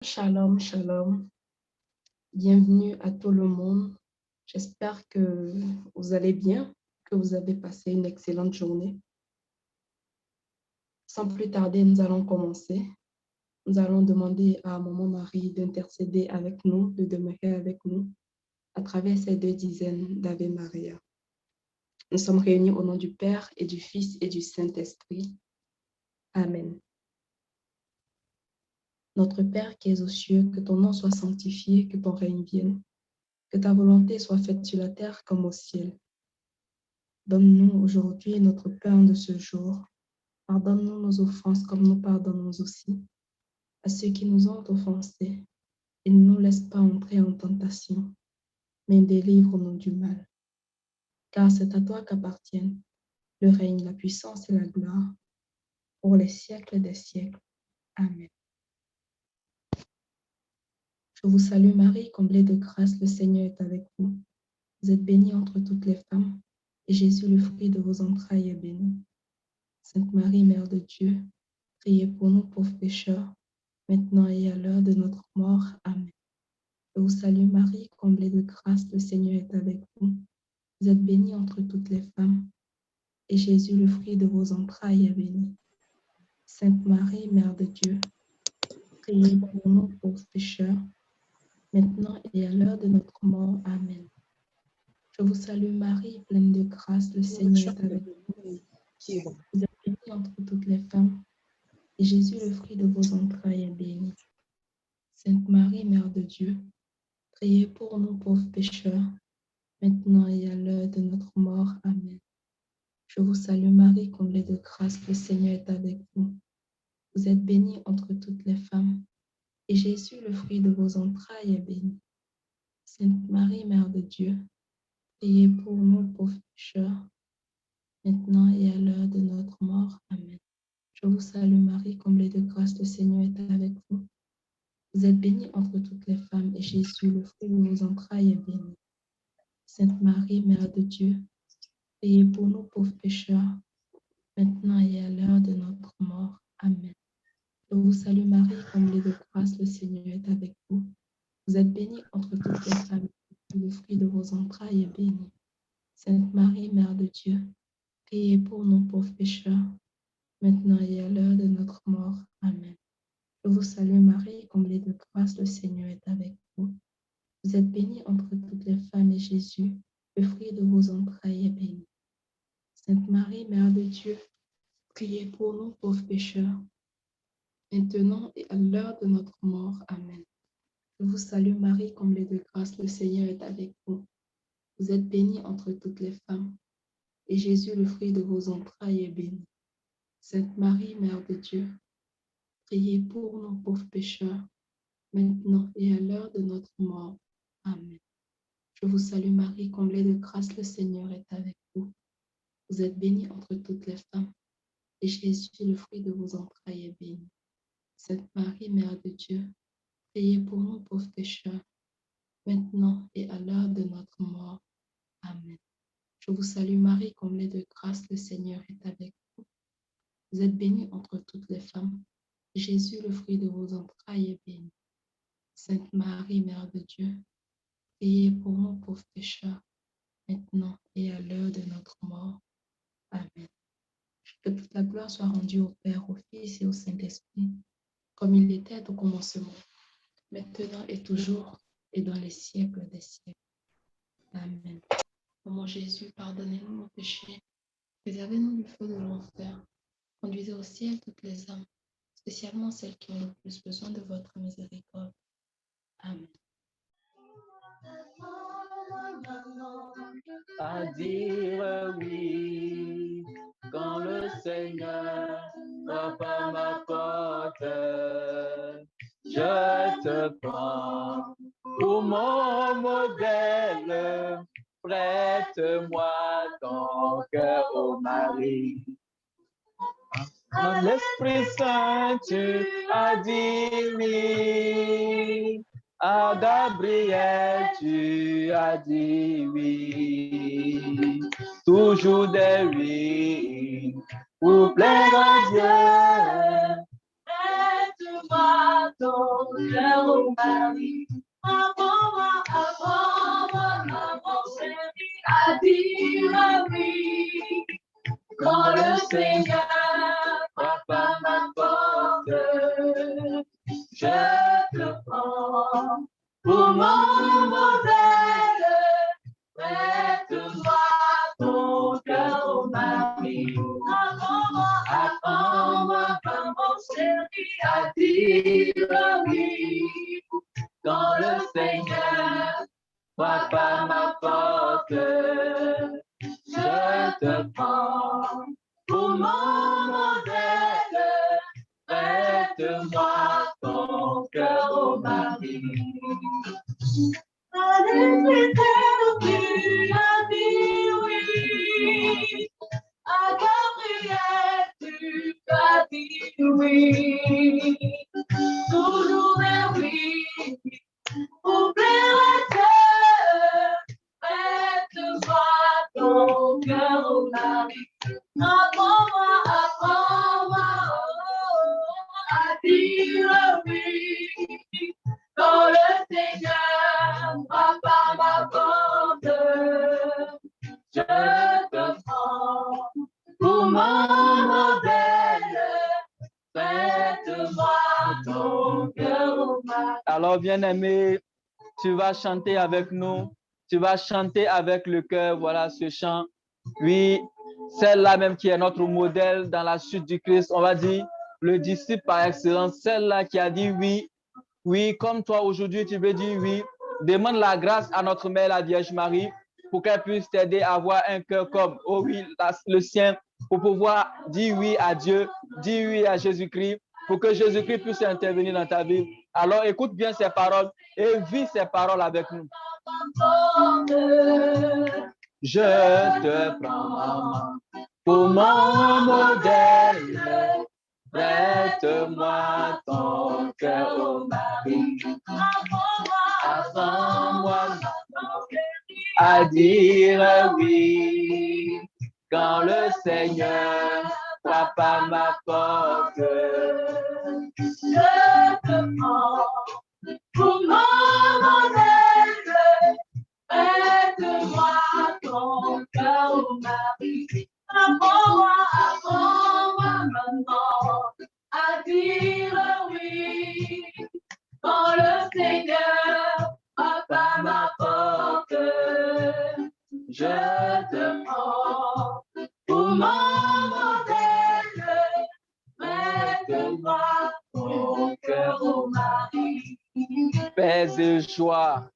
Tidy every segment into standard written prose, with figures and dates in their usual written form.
Shalom, shalom. Bienvenue à tout le monde. J'espère que vous allez bien, que vous avez passé une excellente journée. Sans plus tarder, nous allons commencer. Nous allons demander à Maman Marie d'intercéder avec nous, de demeurer avec nous à travers ces 2 dizaines d'Ave Maria. Nous sommes réunis au nom du Père et du Fils et du Saint-Esprit. Amen. Notre Père qui es aux cieux, que ton nom soit sanctifié, que ton règne vienne, que ta volonté soit faite sur la terre comme au ciel. Donne-nous aujourd'hui notre pain de ce jour. Pardonne-nous nos offenses comme nous pardonnons aussi à ceux qui nous ont offensés. Et ne nous laisse pas entrer en tentation, mais délivre-nous du mal. Car c'est à toi qu'appartiennent le règne, la puissance et la gloire pour les siècles des siècles. Amen. Je vous salue Marie, comblée de grâce, le Seigneur est avec vous. Vous êtes bénie entre toutes les femmes, et Jésus, le fruit de vos entrailles, est béni. Sainte Marie, Mère de Dieu, priez pour nous pauvres pécheurs, maintenant et à l'heure de notre mort. Amen. Je vous salue Marie, comblée de grâce, le Seigneur est avec vous. Vous êtes bénie entre toutes les femmes, et Jésus, le fruit de vos entrailles, est béni. Sainte Marie, Mère de Dieu, priez pour nous pauvres pécheurs, maintenant et à l'heure de notre mort. Amen. Je vous salue Marie, pleine de grâce, le Seigneur est avec vous. Vous êtes bénie entre toutes les femmes, et Jésus, le fruit de vos entrailles, est béni. Sainte Marie, Mère de Dieu, priez pour nous pauvres pécheurs, maintenant et à l'heure de notre mort. Amen. Je vous salue Marie, comblée de grâce, le Seigneur est avec vous. Vous êtes bénie entre toutes les femmes, et Jésus, le fruit de vos entrailles, est béni. Sainte Marie, Mère de Dieu, priez pour nous pauvres pécheurs, maintenant et à l'heure de notre mort. Amen. Je vous salue Marie, comblée de grâce, le Seigneur est avec vous. Vous êtes bénie entre toutes les femmes, et Jésus, le fruit de vos entrailles, est béni. Sainte Marie, Mère de Dieu, priez pour nous pauvres pécheurs, maintenant et à l'heure de notre mort. Amen. Je vous salue Marie, comblée de grâce, le Seigneur est avec vous. Vous êtes bénie entre toutes les femmes, et le fruit de vos entrailles est béni. Sainte Marie, Mère de Dieu, priez pour nous pauvres pécheurs, maintenant et à l'heure de notre mort. Amen. Je vous salue Marie, comblée de grâce, le Seigneur est avec vous. Vous êtes bénie entre toutes les femmes, et Jésus, le fruit de vos entrailles, est béni. Sainte Marie, Mère de Dieu, priez pour nous pauvres pécheurs, maintenant et à l'heure de notre mort. Amen. Je vous salue Marie, comblée de grâce, le Seigneur est avec vous. Vous êtes bénie entre toutes les femmes, et Jésus, le fruit de vos entrailles, est béni. Sainte Marie, Mère de Dieu, priez pour nous pauvres pécheurs, maintenant et à l'heure de notre mort. Amen. Je vous salue Marie, comblée de grâce, le Seigneur est avec vous. Vous êtes bénie entre toutes les femmes, et Jésus, le fruit de vos entrailles, est béni. Sainte Marie, Mère de Dieu, priez pour nous pauvres pécheurs, maintenant et à l'heure de notre mort. Amen. Je vous salue Marie, comblée de grâce, le Seigneur est avec vous. Vous êtes bénie entre toutes les femmes, et Jésus, le fruit de vos entrailles, est béni. Sainte Marie, Mère de Dieu, priez pour nous pauvres pécheurs, maintenant et à l'heure de notre mort. Amen. Que toute la gloire soit rendue au Père, au Fils et au Saint-Esprit, comme il était au commencement, maintenant et toujours, et dans les siècles des siècles. Amen. Ô mon Jésus, pardonnez-nous nos péchés, préservez-nous du feu de l'enfer, conduisez au ciel toutes les âmes, spécialement celles qui ont le plus besoin de votre miséricorde. Amen. À dire oui, quand le Seigneur frappe à ma porte, je te prends pour mon modèle, prête-moi ton cœur, ô Marie. Dans l'Esprit Saint, tu as dit oui. À Gabriel, tu as dit oui. Toujours des oui. Pour plaire à Dieu, prête-moi ton ton cœur, ô Marie. Maman servi à dire oui. Quand le Seigneur frappe à ma porte, je te prends pour mon modèle. Prête-moi ton cœur, ô Marie. Apprends-moi comment servir à dire oui. Quand le Seigneur frappe à ma porte, je te prends pour mon modèle. Prête-moi ton cœur, ô Marie. Allez, tu as dit oui. À Gabriel, tu as dit oui. Toujours un oui. Pour plaire à Dieu, prête-moi ton cœur, ô Marie. Apprends-moi à dire oui. Quand le Seigneur frappe à ma porte, je te prends pour mon modèle. Prête-moi ton cœur, ô Marie. Alors, bien-aimé, tu vas chanter avec nous. Tu vas chanter avec le cœur. Voilà ce chant. Oui, celle-là même qui est notre modèle dans la suite du Christ. On va dire le disciple par excellence. Celle-là qui a dit oui. Oui, comme toi aujourd'hui, tu veux dire oui. Demande la grâce à notre mère, la Vierge Marie, pour qu'elle puisse t'aider à avoir un cœur comme, oh oui, le sien, pour pouvoir dire oui à Dieu, dire oui à Jésus-Christ, pour que Jésus-Christ puisse intervenir dans ta vie. Alors, écoute bien ces paroles et vis ces paroles avec nous. Je te prends pour mon modèle. Prête-moi ton cœur, ô Marie. Apprends-moi à dire oui. Quand le Seigneur frappe à ma porte, Je te prends pour mon modèle. Prête-moi ton cœur, ô Marie. Apprends-moi maintenant à dire oui. Quand le Seigneur frappe à ma porte, je te prends pour mon modèle. Prête-moi ton cœur, ô Marie. paix et joie.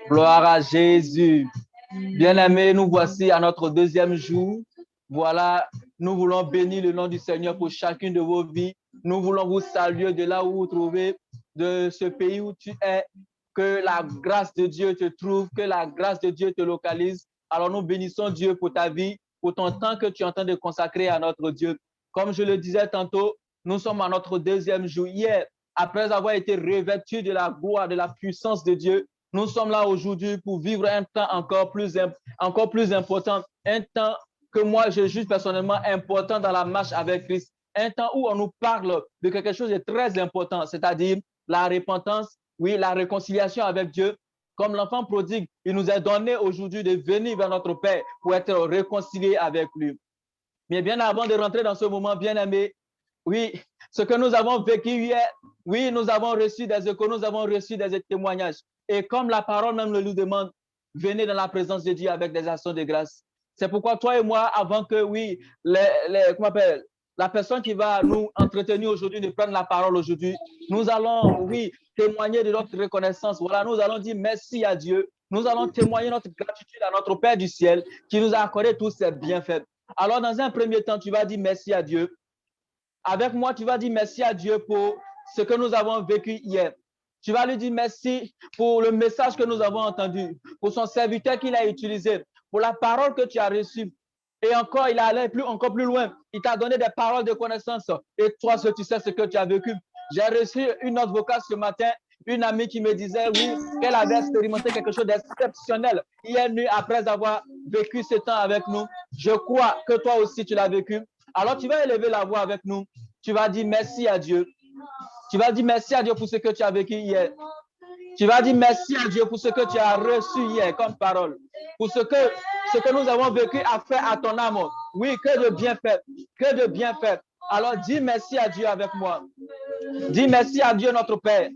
Gloire à Jésus. Bien-aimés, nous voici à notre deuxième jour. Voilà, nous voulons bénir le nom du Seigneur pour chacune de vos vies. Nous voulons vous saluer de là où vous vous trouvez, de ce pays où tu es. Que la grâce de Dieu te trouve, que la grâce de Dieu te localise. Alors nous bénissons Dieu pour ta vie, pour ton temps que tu es en train de consacrer à notre Dieu. Comme je le disais tantôt, nous sommes à notre deuxième jour. Hier, après avoir été revêtus de la gloire, de la puissance de Dieu, nous sommes là aujourd'hui pour vivre un temps encore plus important, un temps que moi je juge personnellement important dans la marche avec Christ, un temps où on nous parle de quelque chose de très important, c'est-à-dire la repentance, oui, la réconciliation avec Dieu. Comme l'enfant prodigue, il nous est donné aujourd'hui de venir vers notre Père pour être réconcilié avec lui. Mais bien avant de rentrer dans ce moment, bien aimé, oui, ce que nous avons vécu hier, oui, nous avons reçu des échos, nous avons reçu des témoignages. Et comme la parole même le nous demande, venez dans la présence de Dieu avec des actions de grâce. C'est pourquoi toi et moi, avant que, oui, la personne qui va nous entretenir aujourd'hui, de prendre la parole aujourd'hui, nous allons, oui, témoigner de notre reconnaissance. Voilà, nous allons dire merci à Dieu. Nous allons témoigner notre gratitude à notre Père du ciel qui nous a accordé tous ses bienfaits. Alors, dans un premier temps, tu vas dire merci à Dieu. Avec moi, tu vas dire merci à Dieu pour ce que nous avons vécu hier. Tu vas lui dire merci pour le message que nous avons entendu, pour son serviteur qu'il a utilisé, pour la parole que tu as reçue. Et encore, il est allé encore plus loin. Il t'a donné des paroles de connaissance. Et toi, tu sais ce que tu as vécu. J'ai reçu une note vocale ce matin, une amie qui me disait, oui, qu'elle avait expérimenté quelque chose d'exceptionnel hier nuit après avoir vécu ce temps avec nous. Je crois que toi aussi, tu l'as vécu. Alors, tu vas élever la voix avec nous. Tu vas dire merci à Dieu. Tu vas dire merci à Dieu pour ce que tu as vécu hier. Tu vas dire merci à Dieu pour ce que tu as reçu hier comme parole. Pour ce que nous avons vécu a fait à ton âme. Oui, que de bienfaits. Que de bienfaits. Alors dis merci à Dieu avec moi. Dis merci à Dieu notre Père.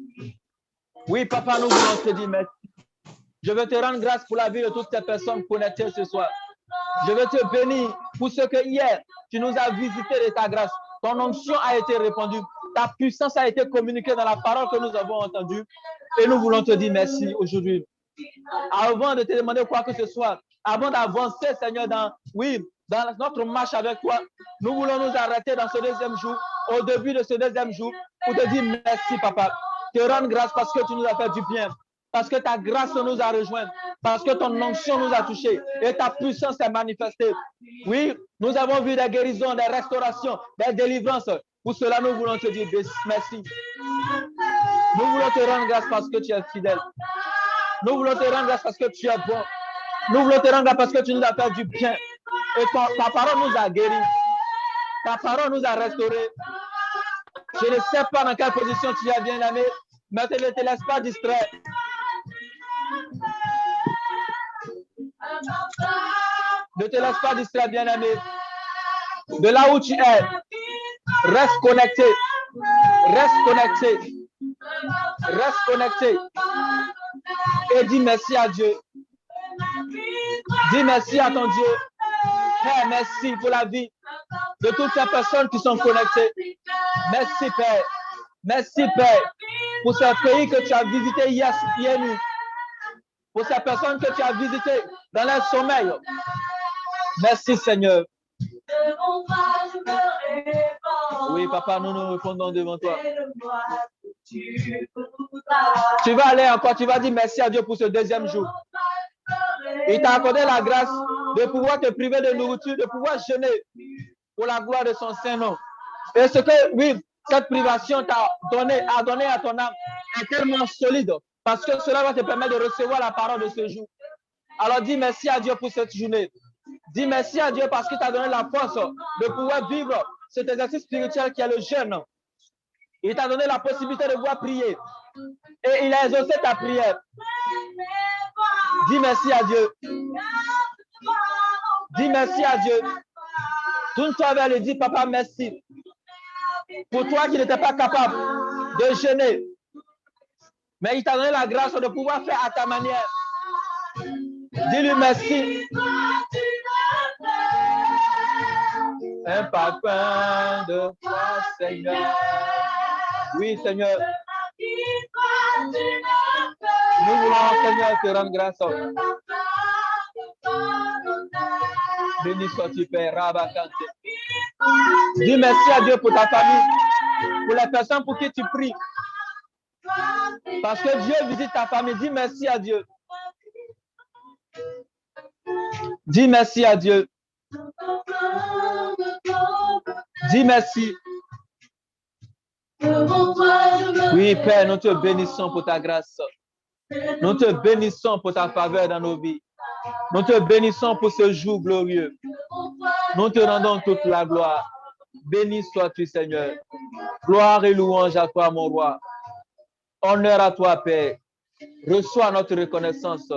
Oui, papa, nous voulons te dire merci. Je veux te rendre grâce pour la vie de toutes ces personnes connectées ce soir. Je veux te bénir pour ce que hier, tu nous as visité de ta grâce. Ton onction a été répandue. Ta puissance a été communiquée dans la parole que nous avons entendue. Et nous voulons te dire merci aujourd'hui. Avant de te demander quoi que ce soit, avant d'avancer, Seigneur, dans notre marche avec toi, nous voulons nous arrêter dans ce deuxième jour, au début de ce deuxième jour, pour te dire merci, papa. Te rendre grâce parce que tu nous as fait du bien, parce que ta grâce nous a rejoints, parce que ton onction nous a touchés et ta puissance est manifestée. Oui, nous avons vu des guérisons, des restaurations, des délivrances. Pour cela, nous voulons te dire merci. Nous voulons te rendre grâce parce que tu es fidèle. Nous voulons te rendre grâce parce que tu es bon. Nous voulons te rendre grâce parce que tu nous as fait du bien. Et ta parole nous a guéris. Ta parole nous a restaurés. Je ne sais pas dans quelle position tu es, bien-aimé, mais ne te laisse pas distraire. Ne te laisse pas distraire, bien-aimé. De là où tu es, reste connecté. Reste connecté. Reste connecté. Et dis merci à Dieu. Dis merci à ton Dieu. Père, merci pour la vie de toutes ces personnes qui sont connectées. Merci, Père. Merci, Père, pour ce pays que tu as visité hier nuit. Pour ces personnes que tu as visitées dans leur sommeil. Merci, Seigneur. Oui, papa, nous nous répondons devant toi. Tu vas aller encore, tu vas dire merci à Dieu pour ce deuxième jour. Il t'a accordé la grâce de pouvoir te priver de nourriture, de pouvoir jeûner pour la gloire de son Saint-Nom. Et ce que, oui, cette privation a donné à ton âme est tellement solide parce que cela va te permettre de recevoir la parole de ce jour. Alors dis merci à Dieu pour cette journée. Dis merci à Dieu parce qu'il t'a donné la force de pouvoir vivre cet exercice spirituel qui est le jeûne. Il t'a donné la possibilité de pouvoir prier. Et il a exaucé ta prière. Dis merci à Dieu. Dis merci à Dieu. Tourne-toi vers lui, dis papa merci. Pour toi qui n'étais pas capable de jeûner. Mais il t'a donné la grâce de pouvoir faire à ta manière. Dis-lui merci. Un parfum de foi, Seigneur. Oui, Seigneur. Nous voulons, Seigneur, te rendre grâce. Béni sois-tu, Père. Rabakante. Dis merci à Dieu pour ta famille, pour les personnes pour qui tu pries. Parce que Dieu visite ta famille. Dis merci à Dieu. Dis merci à Dieu. Dis merci. Oui, Père, nous te bénissons pour ta grâce. Nous te bénissons pour ta faveur dans nos vies. Nous te bénissons pour ce jour glorieux. Nous te rendons toute la gloire. Béni sois-tu, Seigneur. Gloire et louange à toi, mon roi. Honneur à toi, Père. Reçois notre reconnaissance.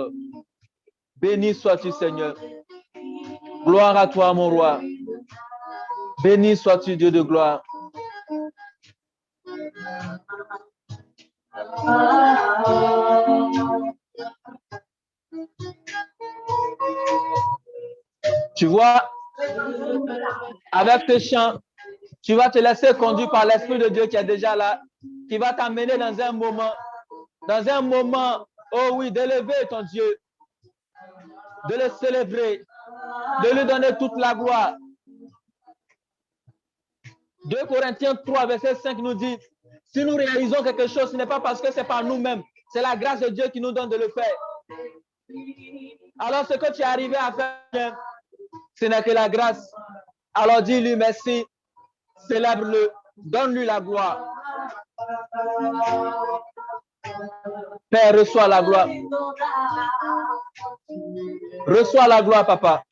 Béni sois-tu, Seigneur. Gloire à toi, mon roi. Béni sois-tu, Dieu de gloire. Tu vois, avec tes chants, tu vas te laisser conduire par l'Esprit de Dieu qui est déjà là, qui va t'amener dans un moment, oh oui, d'élever ton Dieu, de le célébrer, de lui donner toute la gloire. 2 Corinthiens 3, verset 5 nous dit, si nous réalisons quelque chose, ce n'est pas parce que c'est par nous-mêmes, c'est la grâce de Dieu qui nous donne de le faire. Alors ce que tu es arrivé à faire, ce n'est que la grâce. Alors dis-lui merci, célèbre-le, donne-lui la gloire. Père, reçois la gloire. Reçois la gloire, papa.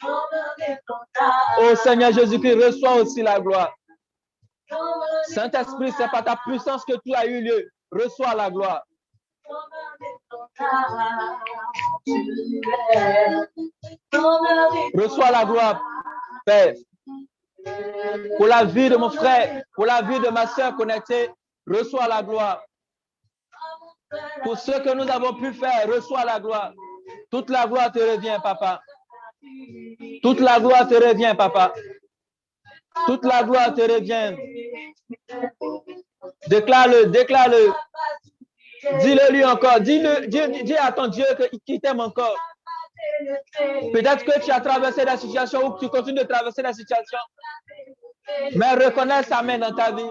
Oh Seigneur Jésus-Christ, reçois aussi la gloire. Saint-Esprit, c'est par ta puissance que tout a eu lieu. Reçois la gloire. Reçois la gloire, Père. Pour la vie de mon frère, pour la vie de ma soeur connectée, reçois la gloire. Pour ce que nous avons pu faire, reçois la gloire. Toute la gloire te revient, papa. Toute la gloire te revient, papa. Toute la gloire te revient. Déclare-le, déclare-le. Dis-le lui encore. Dis à ton Dieu qu'il t'aime encore. Peut-être que tu as traversé la situation ou que tu continues de traverser la situation. Mais reconnais sa main dans ta vie.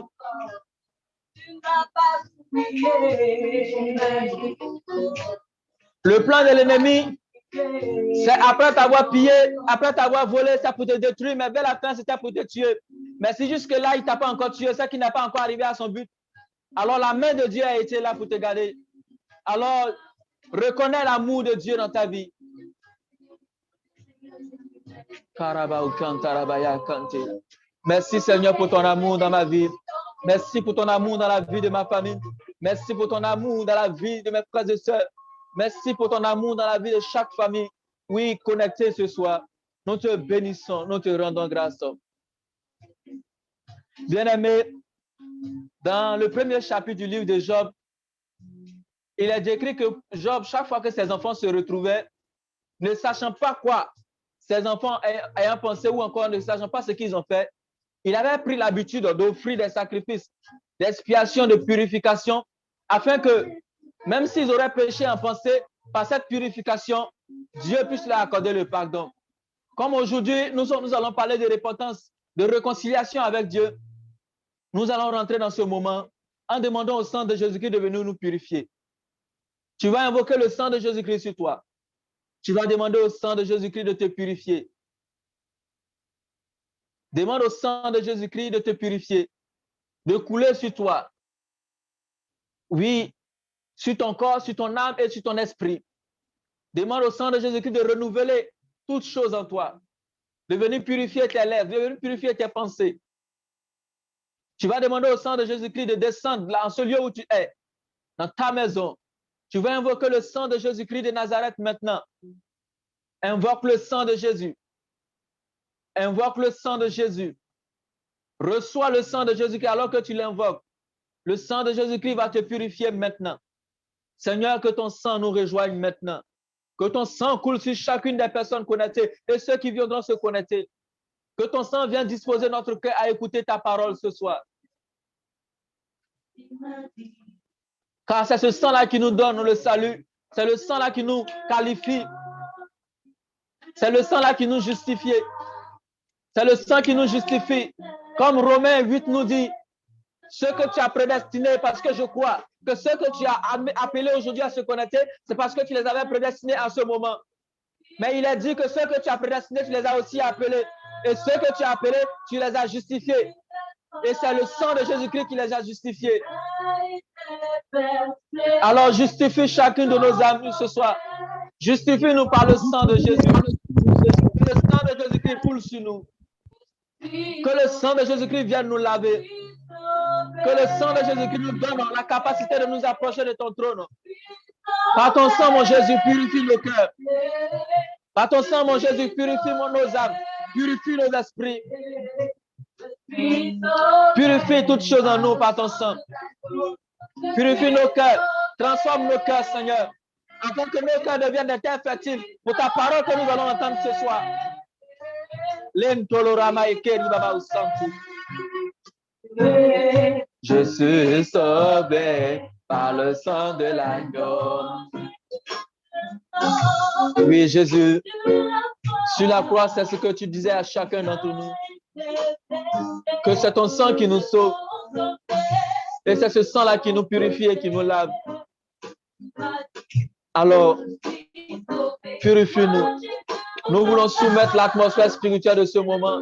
Le plan de l'ennemi, c'est après t'avoir pillé, après t'avoir volé, c'est pour te détruire, mais vers la fin, c'était pour te tuer. Mais si jusque-là, il ne t'a pas encore tué, c'est qu'il n'a pas encore arrivé à son but. Alors la main de Dieu a été là pour te garder. Alors, reconnais l'amour de Dieu dans ta vie. Merci Seigneur pour ton amour dans ma vie. Merci pour ton amour dans la vie de ma famille. Merci pour ton amour dans la vie de mes frères et sœurs. Merci pour ton amour dans la vie de chaque famille. Oui, connecté ce soir. Nous te bénissons, nous te rendons grâce. Bien-aimé, dans le premier chapitre du livre de Job, il est décrit que Job, chaque fois que ses enfants se retrouvaient, ne sachant pas quoi, ses enfants ayant pensé ou encore ne sachant pas ce qu'ils ont fait, il avait pris l'habitude d'offrir des sacrifices, d'expiation, de purification, afin que, même s'ils auraient péché en pensée, par cette purification, Dieu puisse leur accorder le pardon. Comme aujourd'hui, nous allons parler de repentance, de réconciliation avec Dieu, nous allons rentrer dans ce moment en demandant au sang de Jésus-Christ de venir nous purifier. Tu vas invoquer le sang de Jésus-Christ sur toi. Tu vas demander au sang de Jésus-Christ de te purifier. Demande au sang de Jésus-Christ de te purifier, de couler sur toi. Oui, sur ton corps, sur ton âme et sur ton esprit. Demande au sang de Jésus-Christ de renouveler toutes choses en toi, de venir purifier tes lèvres, de venir purifier tes pensées. Tu vas demander au sang de Jésus-Christ de descendre là, en ce lieu où tu es, dans ta maison. Tu vas invoquer le sang de Jésus-Christ de Nazareth maintenant. Invoque le sang de Jésus. Invoque le sang de Jésus. Reçois le sang de Jésus-Christ alors que tu l'invoques. Le sang de Jésus-Christ va te purifier maintenant. Seigneur, que ton sang nous rejoigne maintenant. Que ton sang coule sur chacune des personnes connectées et ceux qui viendront se connecter. Que ton sang vienne disposer notre cœur à écouter ta parole ce soir. Car c'est ce sang-là qui nous donne le salut. C'est le sang-là qui nous qualifie. C'est le sang-là qui nous justifie. C'est le sang qui nous justifie. Comme Romains 8 nous dit, ce que tu as prédestiné, parce que je crois que ce que tu as appelé aujourd'hui à se connecter, c'est parce que tu les avais prédestinés à ce moment. Mais il est dit que ceux que tu as prédestinés, tu les as aussi appelés. Et ceux que tu as appelés, tu les as justifiés. Et c'est le sang de Jésus-Christ qui les a justifiés. Alors justifie chacune de nos âmes ce soir. Justifie-nous par le sang de Jésus. Que le sang de Jésus-Christ coule sur nous. Que le sang de Jésus-Christ vienne nous laver. Que le sang de Jésus-Christ nous donne la capacité de nous approcher de ton trône. Par ton sang, mon Jésus, purifie nos cœurs. Par ton sang, mon Jésus, purifie nos âmes. Purifie nos esprits. Purifie toutes choses en nous par ton sang. Purifie nos cœurs. Transforme nos cœurs, Seigneur. Afin que nos cœurs deviennent des terres fertiles pour ta parole que nous allons entendre ce soir. Je suis sauvé par le sang de l'agneau. Oui, Jésus, sur la croix, c'est ce que tu disais à chacun d'entre nous. Que c'est ton sang qui nous sauve. Et c'est ce sang-là qui nous purifie et qui nous lave. Alors, purifie-nous. Nous voulons soumettre l'atmosphère spirituelle de ce moment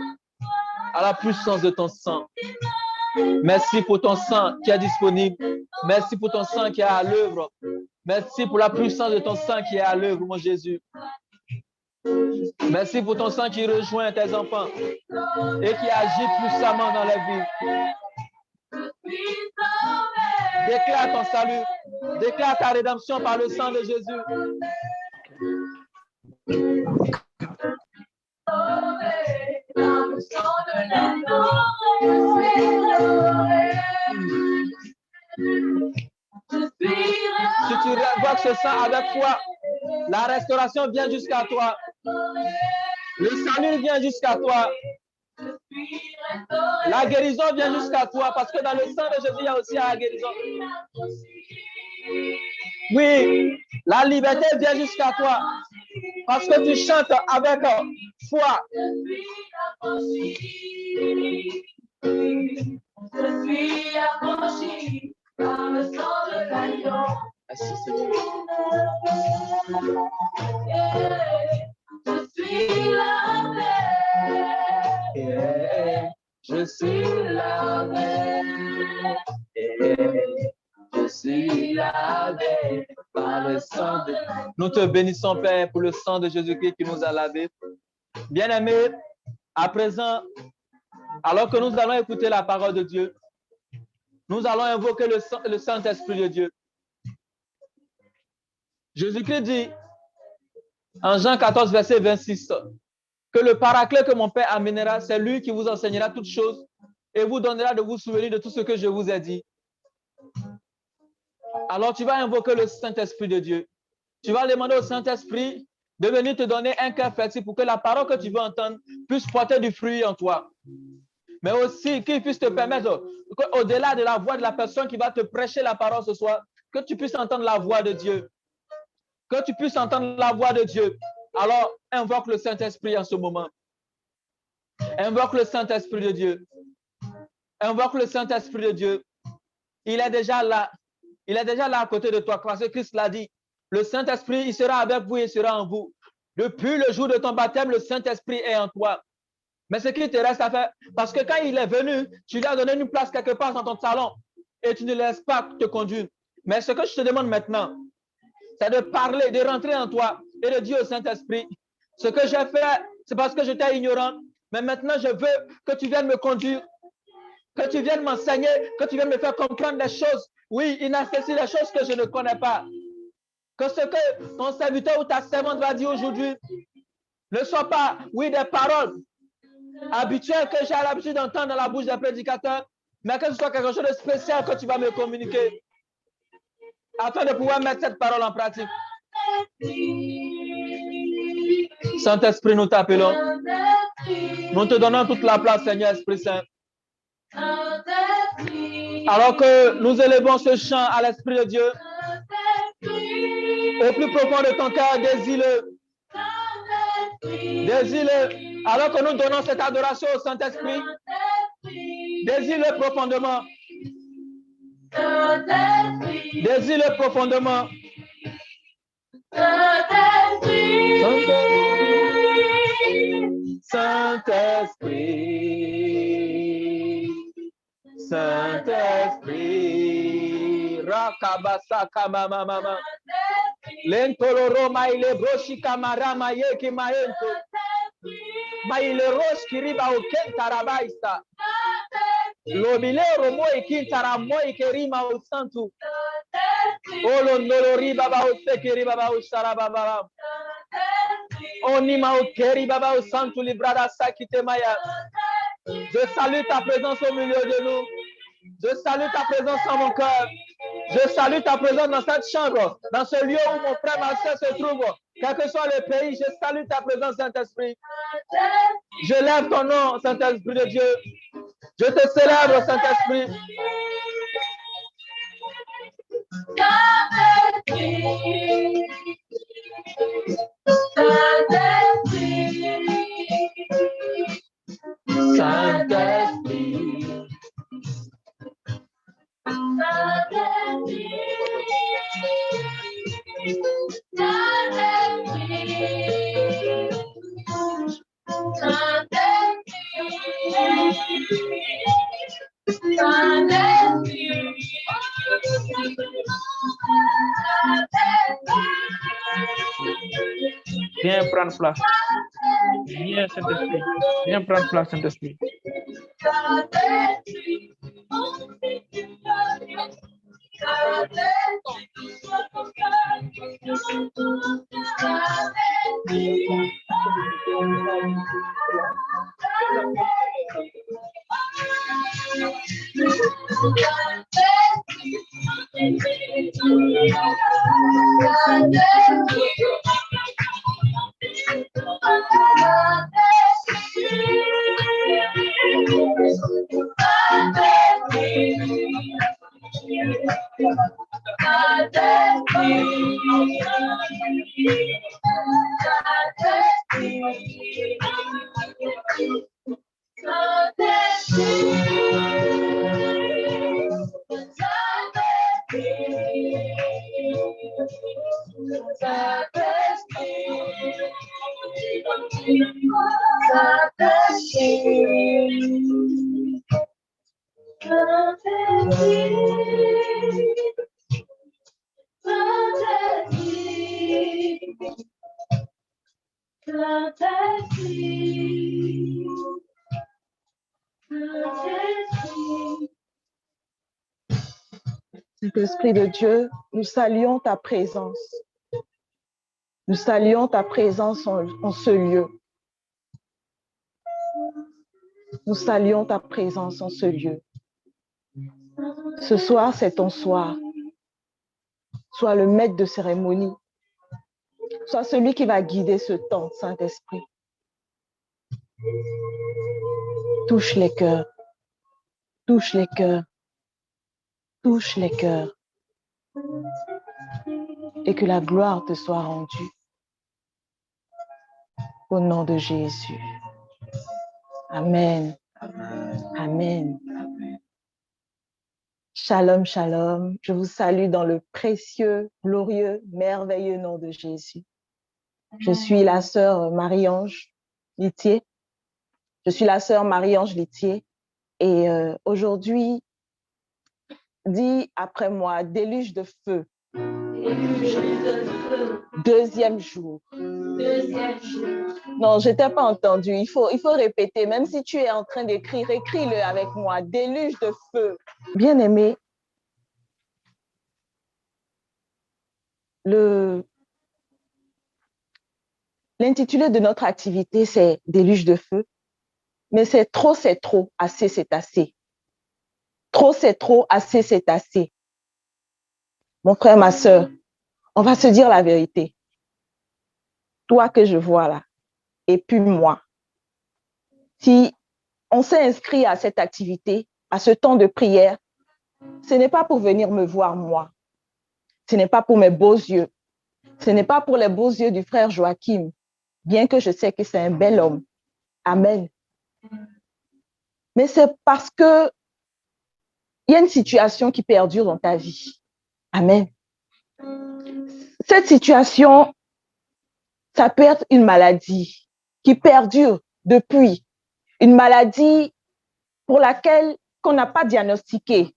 à la puissance de ton sang. Merci pour ton sang qui est disponible. Merci pour ton sang qui est à l'œuvre. Merci pour la puissance de ton sang qui est à l'œuvre, mon Jésus. Merci pour ton sang qui rejoint tes enfants et qui agit puissamment dans la vie. Déclare ton salut. Déclare ta rédemption par le sang de Jésus. Si tu vois que ce sang avec toi, la restauration vient jusqu'à toi. Le salut vient jusqu'à toi. La guérison vient jusqu'à toi parce que dans le sang de Jésus, il y a aussi la guérison. Oui, la liberté vient jusqu'à toi parce que tu chantes avec foi. Je suis affranchi par le sang de l'agneau. Merci Seigneur. Je suis lavé. Je suis lavé. Je suis lavé par le sang de l'agneau. Nous te bénissons, Père, pour le sang de Jésus-Christ qui nous a lavés. Bien-aimés, à présent, alors que nous allons écouter la parole de Dieu, nous allons invoquer le Saint-Esprit de Dieu. Jésus-Christ dit en Jean 14, verset 26, que le paraclet que mon Père amènera, c'est lui qui vous enseignera toutes choses et vous donnera de vous souvenir de tout ce que je vous ai dit. Alors tu vas invoquer le Saint-Esprit de Dieu. Tu vas demander au Saint-Esprit de venir te donner un cœur fertile pour que la parole que tu veux entendre puisse porter du fruit en toi. Mais aussi qu'il puisse te permettre, au-delà de la voix de la personne qui va te prêcher la parole ce soir, que tu puisses entendre la voix de Dieu. Que tu puisses entendre la voix de Dieu. Alors, invoque le Saint-Esprit en ce moment. Invoque le Saint-Esprit de Dieu. Invoque le Saint-Esprit de Dieu. Il est déjà là. Il est déjà là à côté de toi. Parce que Christ l'a dit. Le Saint-Esprit, il sera avec vous et il sera en vous. Depuis le jour de ton baptême, le Saint-Esprit est en toi. Mais ce qui te reste à faire, parce que quand il est venu, tu lui as donné une place quelque part dans ton salon et tu ne laisses pas te conduire. Mais ce que je te demande maintenant, c'est de parler, de rentrer en toi et de dire au Saint-Esprit, ce que j'ai fait, c'est parce que j'étais ignorant, mais maintenant je veux que tu viennes me conduire, que tu viennes m'enseigner, que tu viennes me faire comprendre des choses. Oui, inaccessibles, des choses que je ne connais pas. Que ce que ton serviteur ou ta servante va dire aujourd'hui ne soit pas, oui, des paroles habituelles que j'ai l'habitude d'entendre dans la bouche des prédicateurs, mais que ce soit quelque chose de spécial que tu vas me communiquer afin de pouvoir mettre cette parole en pratique. Saint-Esprit, nous t'appelons. Nous te donnons toute la place, Seigneur Esprit Saint. Alors que nous élevons ce chant à l'Esprit de Dieu, au plus profond de ton cœur, désire-le. Désire-le. Alors que nous donnons cette adoration au Saint-Esprit, désire-le profondément. Désire-le profondément. Saint-Esprit, Saint-Esprit, Rakabasa Kamama Mama, Lentoloro Maile Broshi Kamara Mayeki Maento, Maile Rosh Kiriba Okentarabaisa, Lobilero Moi Kintara Moi Kerima Osantu, Olo Nolori Baba Osekiri Baba Osarababa. Onima Okeri Baba Osantu Librada Sakite Maya. Je salue ta présence au milieu de nous. Je salue ta présence dans mon cœur. Je salue ta présence dans cette chambre, dans ce lieu où mon frère Marcel se trouve. Quel que soit le pays, je salue ta présence, Saint-Esprit. Je lève ton nom, Saint-Esprit de Dieu. Je te célèbre, Saint-Esprit. Viens prendre place. Viens, Saint-Esprit. Viens prendre place, Saint-Esprit. Saint-Esprit de Dieu, nous saluons ta présence. Nous saluons ta présence en ce lieu. Nous saluons ta présence en ce lieu. Ce soir, c'est ton soir. Sois le maître de cérémonie. Sois celui qui va guider ce temps, Saint-Esprit. Touche les cœurs. Touche les cœurs. Touche les cœurs. Et que la gloire te soit rendue. Au nom de Jésus. Amen. Amen. Amen. Shalom, shalom. Je vous salue dans le précieux, glorieux, merveilleux nom de Jésus. Je suis la sœur Marie-Ange Littier. Je suis la sœur Marie-Ange Littier. Et aujourd'hui, dis après moi, déluge de feu. Deuxième jour. Non, je t'ai pas entendu. Il faut répéter. Même si tu es en train d'écrire, écris-le avec moi. Déluge de feu. Bien-aimé, l'intitulé de notre activité, c'est déluge de feu. Mais c'est trop, assez, c'est assez. Trop, c'est trop, assez, c'est assez. Mon frère, ma sœur, on va se dire la vérité. Toi que je vois là, et puis moi, si on s'est inscrit à cette activité, à ce temps de prière, ce n'est pas pour venir me voir moi. Ce n'est pas pour mes beaux yeux. Ce n'est pas pour les beaux yeux du frère Joachim, bien que je sais que c'est un bel homme. Amen. Mais c'est parce que il y a une situation qui perdure dans ta vie. Amen. Cette situation, ça peut être une maladie qui perdure depuis. Une maladie pour laquelle qu'on n'a pas diagnostiqué.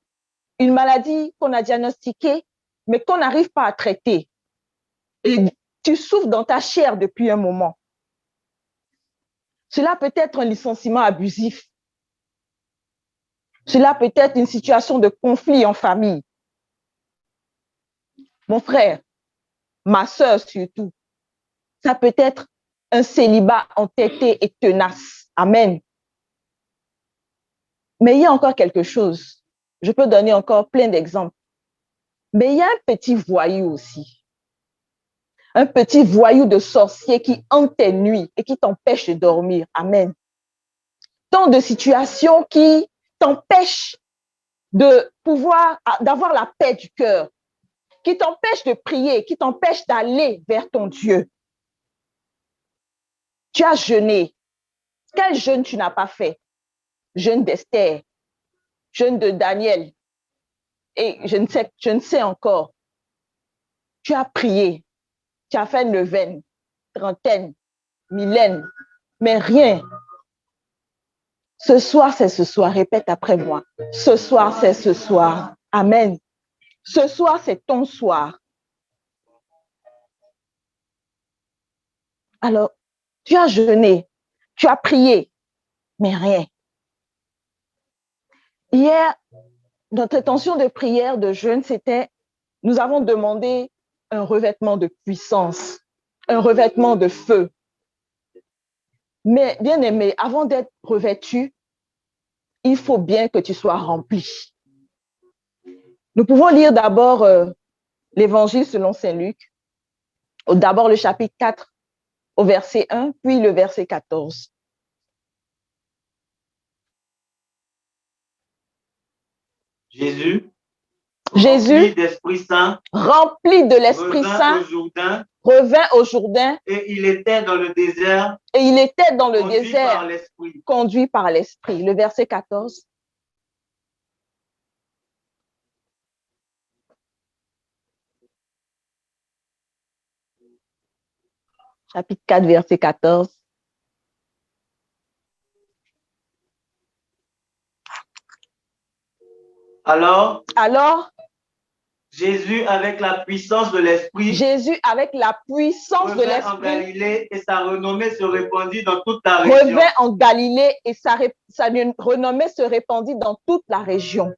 Une maladie qu'on a diagnostiquée, mais qu'on n'arrive pas à traiter. Et tu souffres dans ta chair depuis un moment. Cela peut être un licenciement abusif. Cela peut être une situation de conflit en famille. Mon frère, ma sœur surtout, ça peut être un célibat entêté et tenace. Amen. Mais il y a encore quelque chose. Je peux donner encore plein d'exemples. Mais il y a un petit voyou aussi. Un petit voyou de sorcier qui hante tes nuits et qui t'empêche de dormir. Amen. Tant de situations qui t'empêchent de pouvoir, d'avoir la paix du cœur, qui t'empêchent de prier, qui t'empêchent d'aller vers ton Dieu. Tu as jeûné. Quel jeûne tu n'as pas fait? Jeûne d'Esther, jeûne de Daniel, et je ne sais encore. Tu as prié, tu as fait neuvaine, trentaine, millaine, mais rien. Ce soir, c'est ce soir. Répète après moi. Ce soir, c'est ce soir. Amen. Ce soir, c'est ton soir. Alors, tu as jeûné, tu as prié, mais rien. Hier, notre intention de prière, de jeûne, c'était, nous avons demandé un revêtement de puissance, un revêtement de feu. Mais bien aimé, avant d'être revêtu, il faut bien que tu sois rempli. Nous pouvons lire d'abord l'Évangile selon Saint Luc, d'abord le chapitre 4 au verset 1, puis le verset 14. Jésus, Jésus, d'Esprit Saint, rempli de l'Esprit Saint, revint au Jourdain et il était dans le désert, conduit par l'Esprit. Le verset 14. Chapitre 4, verset 14. Alors, Jésus, avec la puissance de l'Esprit, revint en Galilée et sa renommée se répandit dans toute la région. Revint en Galilée et sa renommée se répandit dans toute la région.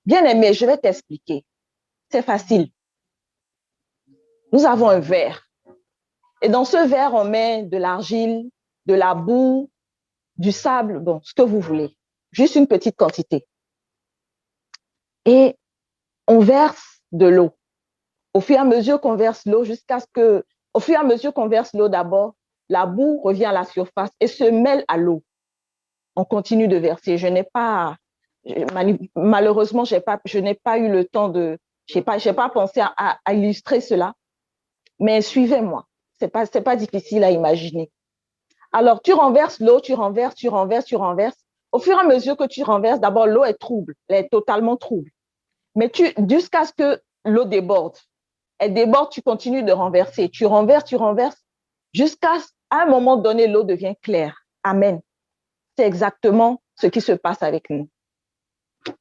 Bien aimé, je vais t'expliquer. C'est facile. Nous avons un verre. Et dans ce verre, on met de l'argile, de la boue, du sable, bon, ce que vous voulez. Juste une petite quantité. Et on verse de l'eau. Au fur et à mesure qu'on verse l'eau, au fur et à mesure qu'on verse l'eau d'abord, la boue revient à la surface et se mêle à l'eau. On continue de verser. Malheureusement, je n'ai pas eu le temps j'ai pas pensé à illustrer cela. Mais suivez-moi. C'est pas difficile à imaginer. Alors, tu renverses l'eau, tu renverses. Au fur et à mesure que tu renverses, d'abord, l'eau est trouble. Elle est totalement trouble. Mais jusqu'à ce que l'eau déborde. Elle déborde, tu continues de renverser. Tu renverses, jusqu'à un moment donné, l'eau devient claire. Amen. C'est exactement ce qui se passe avec nous.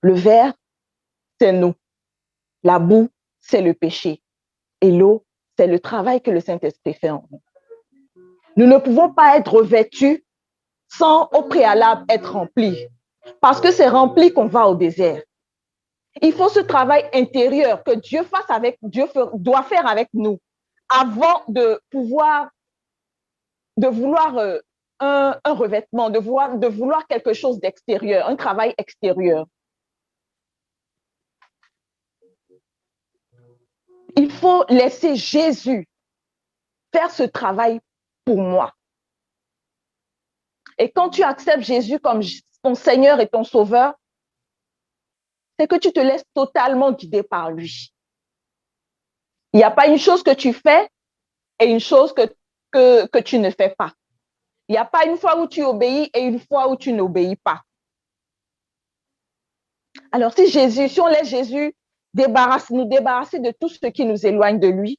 Le verre, c'est nous. La boue, c'est le péché. Et l'eau, c'est le travail que le Saint-Esprit fait en nous. Nous ne pouvons pas être revêtus sans au préalable être remplis. Parce que c'est rempli qu'on va au désert. Il faut ce travail intérieur que Dieu doit faire avec nous avant de vouloir un revêtement, de vouloir quelque chose d'extérieur, un travail extérieur. Il faut laisser Jésus faire ce travail pour moi. Et quand tu acceptes Jésus comme ton Seigneur et ton Sauveur, c'est que tu te laisses totalement guider par lui. Il n'y a pas une chose que tu fais et une chose que tu ne fais pas. Il n'y a pas une fois où tu obéis et une fois où tu n'obéis pas. Alors, si on laisse Jésus nous débarrasser de tout ce qui nous éloigne de lui,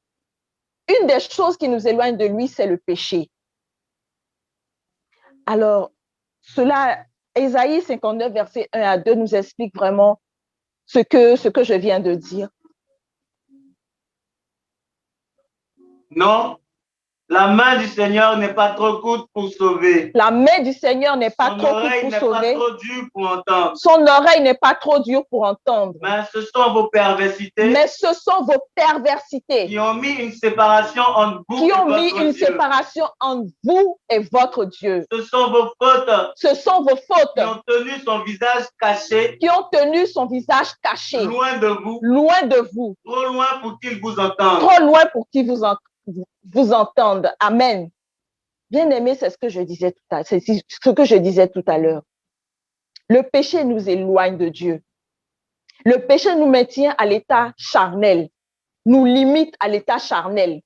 une des choses qui nous éloigne de lui, c'est le péché. Alors, Ésaïe 59, verset 1 à 2 nous explique vraiment ce que je viens de dire. Non, la main du Seigneur n'est pas trop courte pour sauver. La main du Seigneur n'est pas trop courte pour sauver. Son oreille n'est pas trop dure pour entendre. Mais ce sont vos perversités. Qui ont mis une séparation entre vous et votre Dieu. Ce sont vos fautes. Qui ont tenu son visage caché. Loin de vous. Trop loin pour qu'il vous entende. Vous entendre. Amen. Bien aimé, c'est ce que je disais tout à l'heure. Le péché nous éloigne de Dieu. Le péché nous maintient à l'état charnel, nous limite à l'état charnel.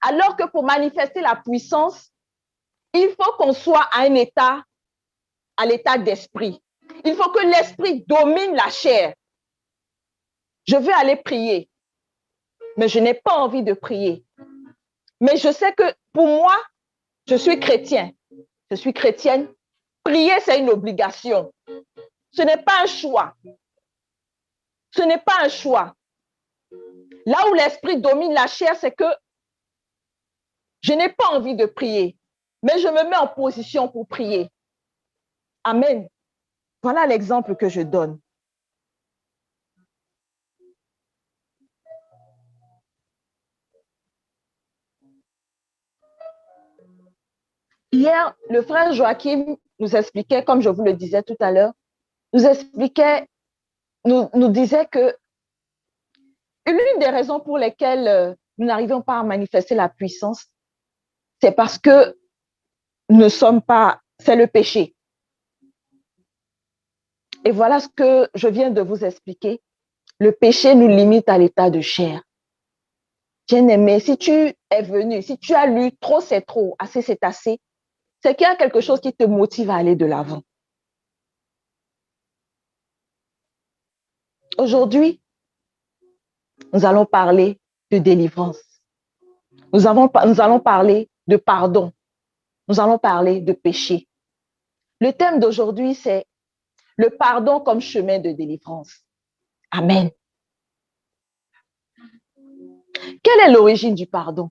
Alors que pour manifester la puissance, il faut qu'on soit à l'état d'esprit. Il faut que l'esprit domine la chair. Je veux aller prier, mais je n'ai pas envie de prier. Mais je sais que pour moi, je suis chrétienne. Prier, c'est une obligation. Ce n'est pas un choix. Là où l'esprit domine la chair, c'est que je n'ai pas envie de prier, mais je me mets en position pour prier. Amen. Voilà l'exemple que je donne. Hier, le frère Joachim nous expliquait, comme je vous le disais tout à l'heure, nous disait que l'une des raisons pour lesquelles nous n'arrivons pas à manifester la puissance, c'est parce que nous ne sommes pas, c'est le péché. Et voilà ce que je viens de vous expliquer. Le péché nous limite à l'état de chair. Bien-aimé, si tu es venu, si tu as lu trop c'est trop, assez c'est assez, c'est qu'il y a quelque chose qui te motive à aller de l'avant. Aujourd'hui, nous allons parler de délivrance. Nous allons parler de pardon. Nous allons parler de péché. Le thème d'aujourd'hui, c'est le pardon comme chemin de délivrance. Amen. Quelle est l'origine du pardon?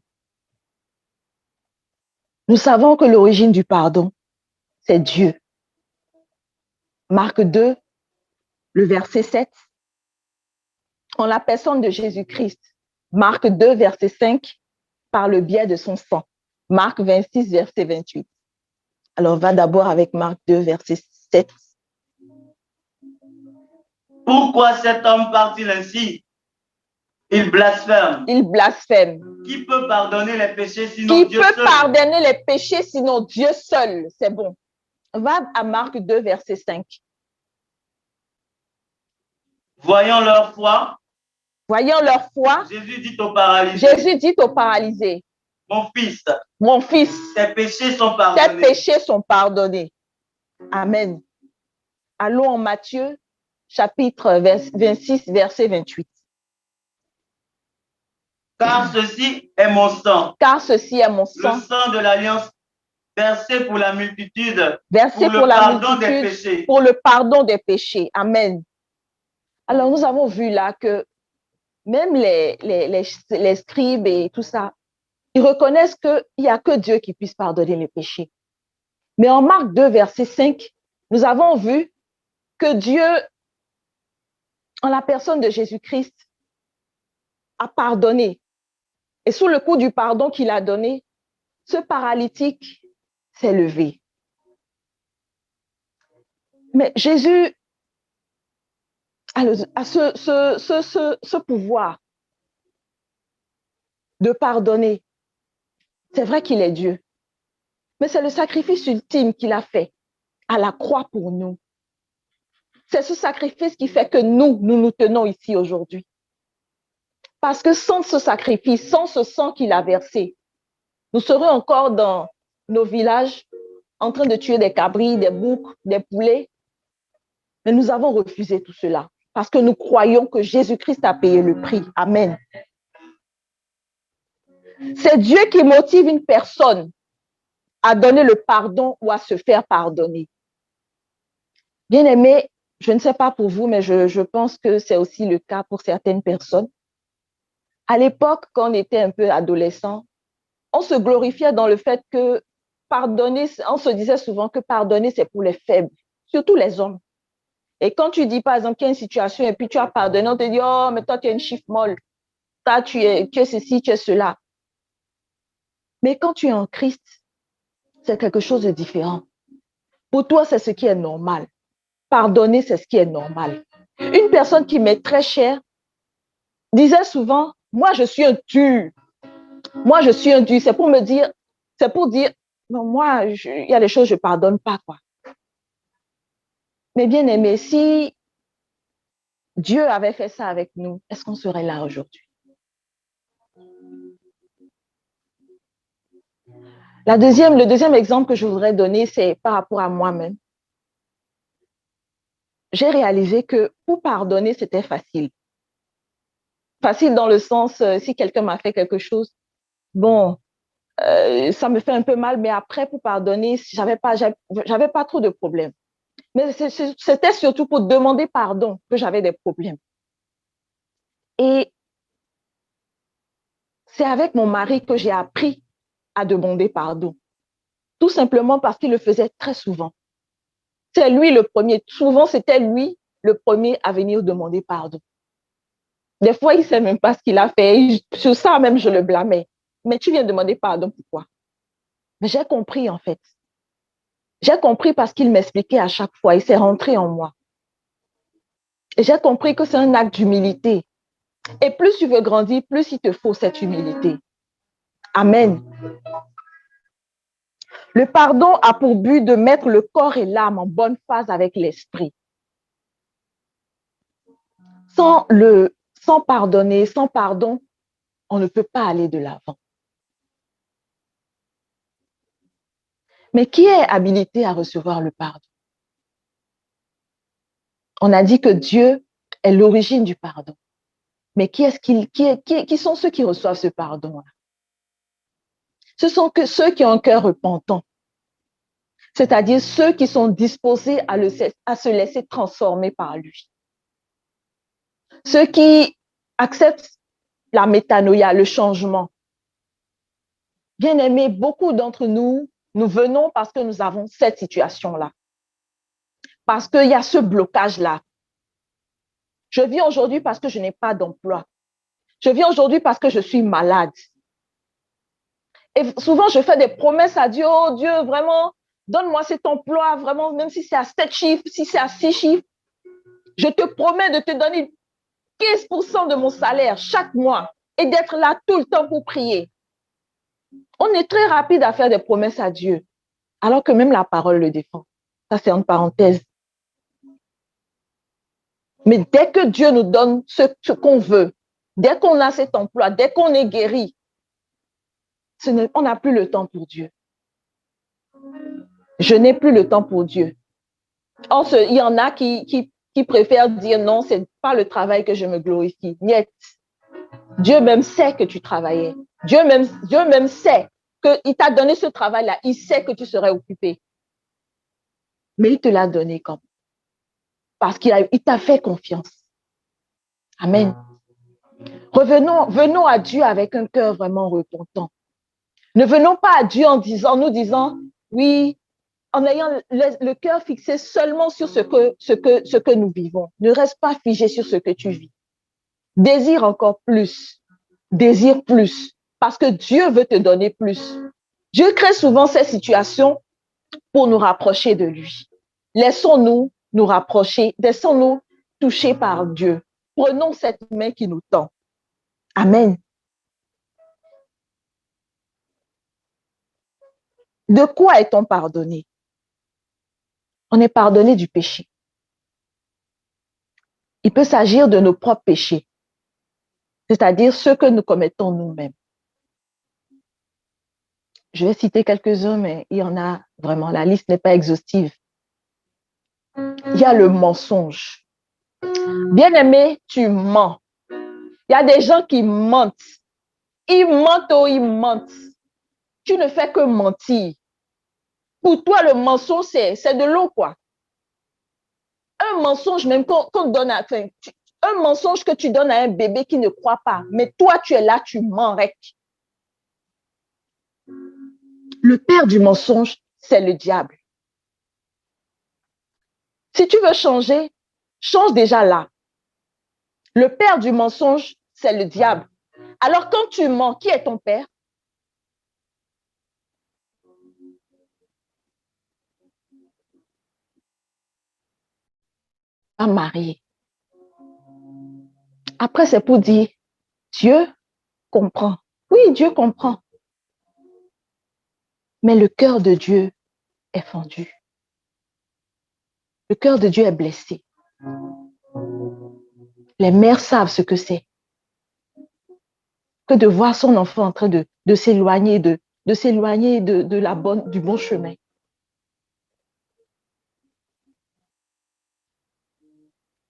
Nous savons que l'origine du pardon, c'est Dieu. Marc 2, le verset 7. En la personne de Jésus-Christ. Marc 2, verset 5, par le biais de son sang. Marc 26, verset 28. Alors, on va d'abord avec Marc 2, verset 7. Pourquoi cet homme part-il ainsi? Il blasphème. Il blasphème. Qui peut pardonner les péchés sinon Dieu seul? Qui peut pardonner les péchés sinon Dieu seul? C'est bon. Va à Marc 2, verset 5. Voyant leur foi. Voyant leur foi. Jésus dit au paralysé. Jésus dit au paralysé. Mon fils. Tes péchés sont pardonnés. Tes péchés sont pardonnés. Amen. Allons en Matthieu, chapitre 26, verset 28. Car ceci est mon sang. Car ceci est mon sang. Le sang de l'alliance versé pour la multitude. Versé pour la multitude, pour le pardon des péchés. Amen. Alors, nous avons vu là que même les scribes et tout ça, ils reconnaissent qu'il n'y a que Dieu qui puisse pardonner les péchés. Mais en Marc 2, verset 5, nous avons vu que Dieu, en la personne de Jésus-Christ, a pardonné. Et sous le coup du pardon qu'il a donné, ce paralytique s'est levé. Mais Jésus a ce pouvoir de pardonner. C'est vrai qu'il est Dieu, mais c'est le sacrifice ultime qu'il a fait à la croix pour nous. C'est ce sacrifice qui fait que nous tenons ici aujourd'hui. Parce que sans ce sacrifice, sans ce sang qu'il a versé, nous serions encore dans nos villages en train de tuer des cabris, des boucs, des poulets. Mais nous avons refusé tout cela parce que nous croyons que Jésus-Christ a payé le prix. Amen. C'est Dieu qui motive une personne à donner le pardon ou à se faire pardonner. Bien-aimés, je ne sais pas pour vous, mais je pense que c'est aussi le cas pour certaines personnes. À l'époque, quand on était un peu adolescent, on se glorifiait dans le fait que pardonner, on se disait souvent que pardonner, c'est pour les faibles, surtout les hommes. Et quand tu dis, par exemple, qu'il y a une situation et puis tu as pardonné, on te dit, oh, mais toi, tu es une chiffre molle. Toi, tu es ceci, tu es cela. Mais quand tu es en Christ, c'est quelque chose de différent. Pour toi, c'est ce qui est normal. Pardonner, c'est ce qui est normal. Une personne qui m'est très chère disait souvent, moi, je suis un dur. Moi, je suis un dur. C'est pour dire, non, moi, il y a des choses, je ne pardonne pas, quoi. Mais bien aimé, si Dieu avait fait ça avec nous, est-ce qu'on serait là aujourd'hui? Le deuxième exemple que je voudrais donner, c'est par rapport à moi-même. J'ai réalisé que pour pardonner, c'était facile. Facile dans le sens, si quelqu'un m'a fait quelque chose, bon, ça me fait un peu mal, mais après, pour pardonner, j'avais pas trop de problèmes. Mais c'était surtout pour demander pardon que j'avais des problèmes. Et c'est avec mon mari que j'ai appris à demander pardon. Tout simplement parce qu'il le faisait très souvent. C'est lui le premier. Souvent, c'était lui le premier à venir demander pardon. Des fois, il ne sait même pas ce qu'il a fait. Sur ça, même, je le blâmais. mais tu viens demander pardon, pourquoi? Mais j'ai compris en fait. J'ai compris parce qu'il m'expliquait à chaque fois et c'est rentré en moi. Et j'ai compris que c'est un acte d'humilité. Et plus tu veux grandir, plus il te faut cette humilité. Amen. Le pardon a pour but de mettre le corps et l'âme en bonne phase avec l'esprit. Sans pardonner, sans pardon, on ne peut pas aller de l'avant. Mais qui est habilité à recevoir le pardon? On a dit que Dieu est l'origine du pardon. Mais qui sont ceux qui reçoivent ce pardon-là? Ce sont que ceux qui ont un cœur repentant, c'est-à-dire ceux qui sont disposés à se laisser transformer par lui. Ceux qui acceptent la métanoïa, le changement. Bien aimés, beaucoup d'entre nous, nous venons parce que nous avons cette situation-là. Parce qu'il y a ce blocage-là. Je vis aujourd'hui parce que je n'ai pas d'emploi. Je vis aujourd'hui parce que je suis malade. Et souvent, je fais des promesses à Dieu. Oh Dieu, vraiment, donne-moi cet emploi, vraiment, même si c'est à 7 chiffres, si c'est à 6 chiffres. Je te promets de te donner 15% de mon salaire chaque mois et d'être là tout le temps pour prier. On est très rapide à faire des promesses à Dieu, alors que même la parole le défend. Ça, c'est une parenthèse. Mais dès que Dieu nous donne ce qu'on veut, dès qu'on a cet emploi, dès qu'on est guéri, on n'a plus le temps pour Dieu. Je n'ai plus le temps pour Dieu. Il y en a qui préfèrent dire non, ce n'est pas le travail que je me glorifie. Niet. Dieu même sait que tu travaillais. Dieu même sait qu'il t'a donné ce travail-là. Il sait que tu serais occupé. Mais il te l'a donné comme. Parce qu'il t'a fait confiance. Amen. Venons à Dieu avec un cœur vraiment repentant. Ne venons pas à Dieu en nous disant, oui, en ayant le cœur fixé seulement sur ce que nous vivons. Ne reste pas figé sur ce que tu vis. Désire encore plus. Désire plus. Parce que Dieu veut te donner plus. Dieu crée souvent ces situations pour nous rapprocher de lui. Laissons-nous nous rapprocher. Laissons-nous toucher par Dieu. Prenons cette main qui nous tend. Amen. De quoi est-on pardonné? On est pardonné du péché. Il peut s'agir de nos propres péchés, c'est-à-dire ceux que nous commettons nous-mêmes. Je vais citer quelques-uns, mais il y en a vraiment, la liste n'est pas exhaustive. Il y a le mensonge. Bien-aimé, tu mens. Il y a des gens qui mentent. Ils mentent ou ils mentent. Tu ne fais que mentir. Pour toi, le mensonge, c'est de l'eau, quoi. Un mensonge, même qu'on donne un mensonge que tu donnes à un bébé qui ne croit pas, mais toi, tu es là, tu mens, rec. Le père du mensonge, c'est le diable. Si tu veux changer, change déjà là. Le père du mensonge, c'est le diable. Alors, quand tu mens, qui est ton père? Pas marié. Après, c'est pour dire, Dieu comprend. Oui, Dieu comprend. Mais le cœur de Dieu est fendu. Le cœur de Dieu est blessé. Les mères savent ce que c'est. Que de voir son enfant en train de s'éloigner, de s'éloigner du bon chemin.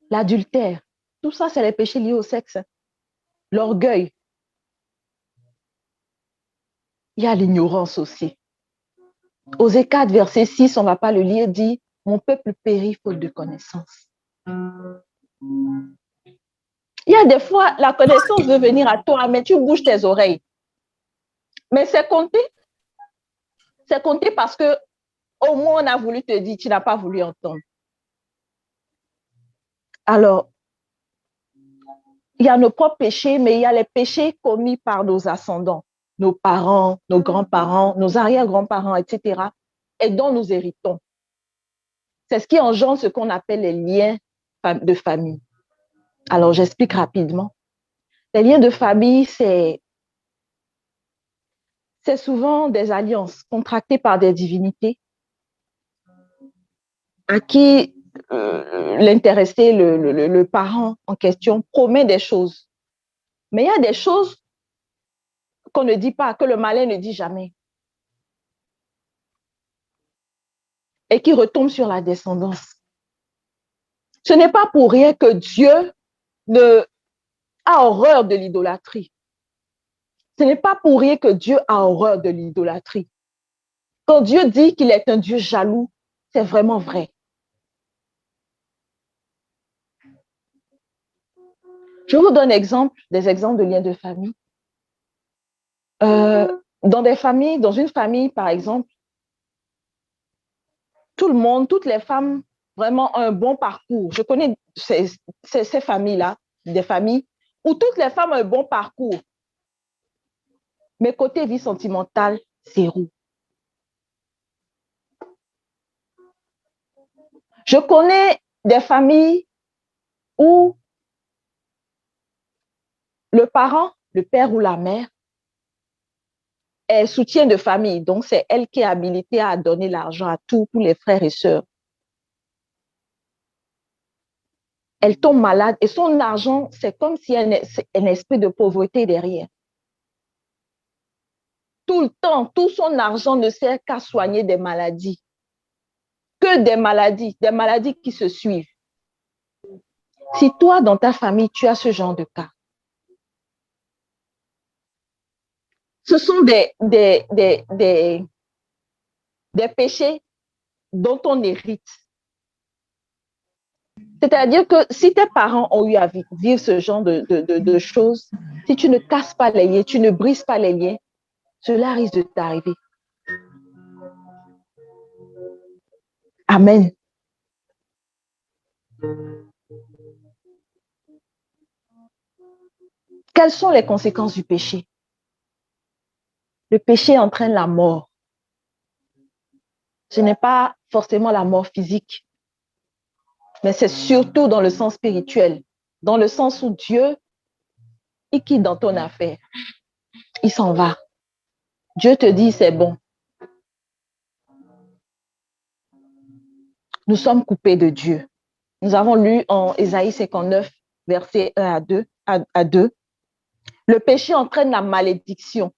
L'adultère, tout ça, c'est les péchés liés au sexe. L'orgueil. Il y a l'ignorance aussi. Osée 4, verset 6, on ne va pas le lire, dit « Mon peuple périt faute de connaissance ». Il y a des fois, la connaissance veut venir à toi, mais tu bouges tes oreilles. Mais c'est compté. C'est compté parce que au moins on a voulu te dire, tu n'as pas voulu entendre. Alors, il y a nos propres péchés, mais il y a les péchés commis par nos ascendants. nos parents, nos grands-parents, nos arrière-grands-parents, etc., et dont nous héritons. C'est ce qui engendre ce qu'on appelle les liens de famille. Alors, j'explique rapidement. Les liens de famille, c'est souvent des alliances contractées par des divinités à qui l'intéressé, le parent en question, promet des choses. Mais il y a des choses qu'on ne dit pas, que le malin ne dit jamais. Et qui retombent sur la descendance. Ce n'est pas pour rien que Dieu a horreur de l'idolâtrie. Ce n'est pas pour rien que Dieu a horreur de l'idolâtrie. Quand Dieu dit qu'il est un Dieu jaloux, c'est vraiment vrai. Je vous donne des exemples de liens de famille. Dans une famille, par exemple, toutes les femmes vraiment ont un bon parcours. Je connais ces familles-là, des familles où toutes les femmes ont un bon parcours. Mais côté vie sentimentale, zéro. Je connais des familles où le parent, le père ou la mère, est soutien de famille. Donc, c'est elle qui est habilitée à donner l'argent à tous les frères et sœurs. Elle tombe malade et son argent, c'est comme s'il y a un esprit de pauvreté derrière. Tout le temps, tout son argent ne sert qu'à soigner des maladies. Que des maladies qui se suivent. Si toi, dans ta famille, tu as ce genre de cas, ce sont des péchés dont on hérite. C'est-à-dire que si tes parents ont eu à vivre ce genre de choses, si tu ne casses pas les liens, tu ne brises pas les liens, cela risque de t'arriver. Amen. Quelles sont les conséquences du péché? Le péché entraîne la mort. Ce n'est pas forcément la mort physique, mais c'est surtout dans le sens spirituel, dans le sens où Dieu, il quitte dans ton affaire. Il s'en va. Dieu te dit, c'est bon. Nous sommes coupés de Dieu. Nous avons lu en Ésaïe 59, versets 1 à 2. Le péché entraîne la malédiction.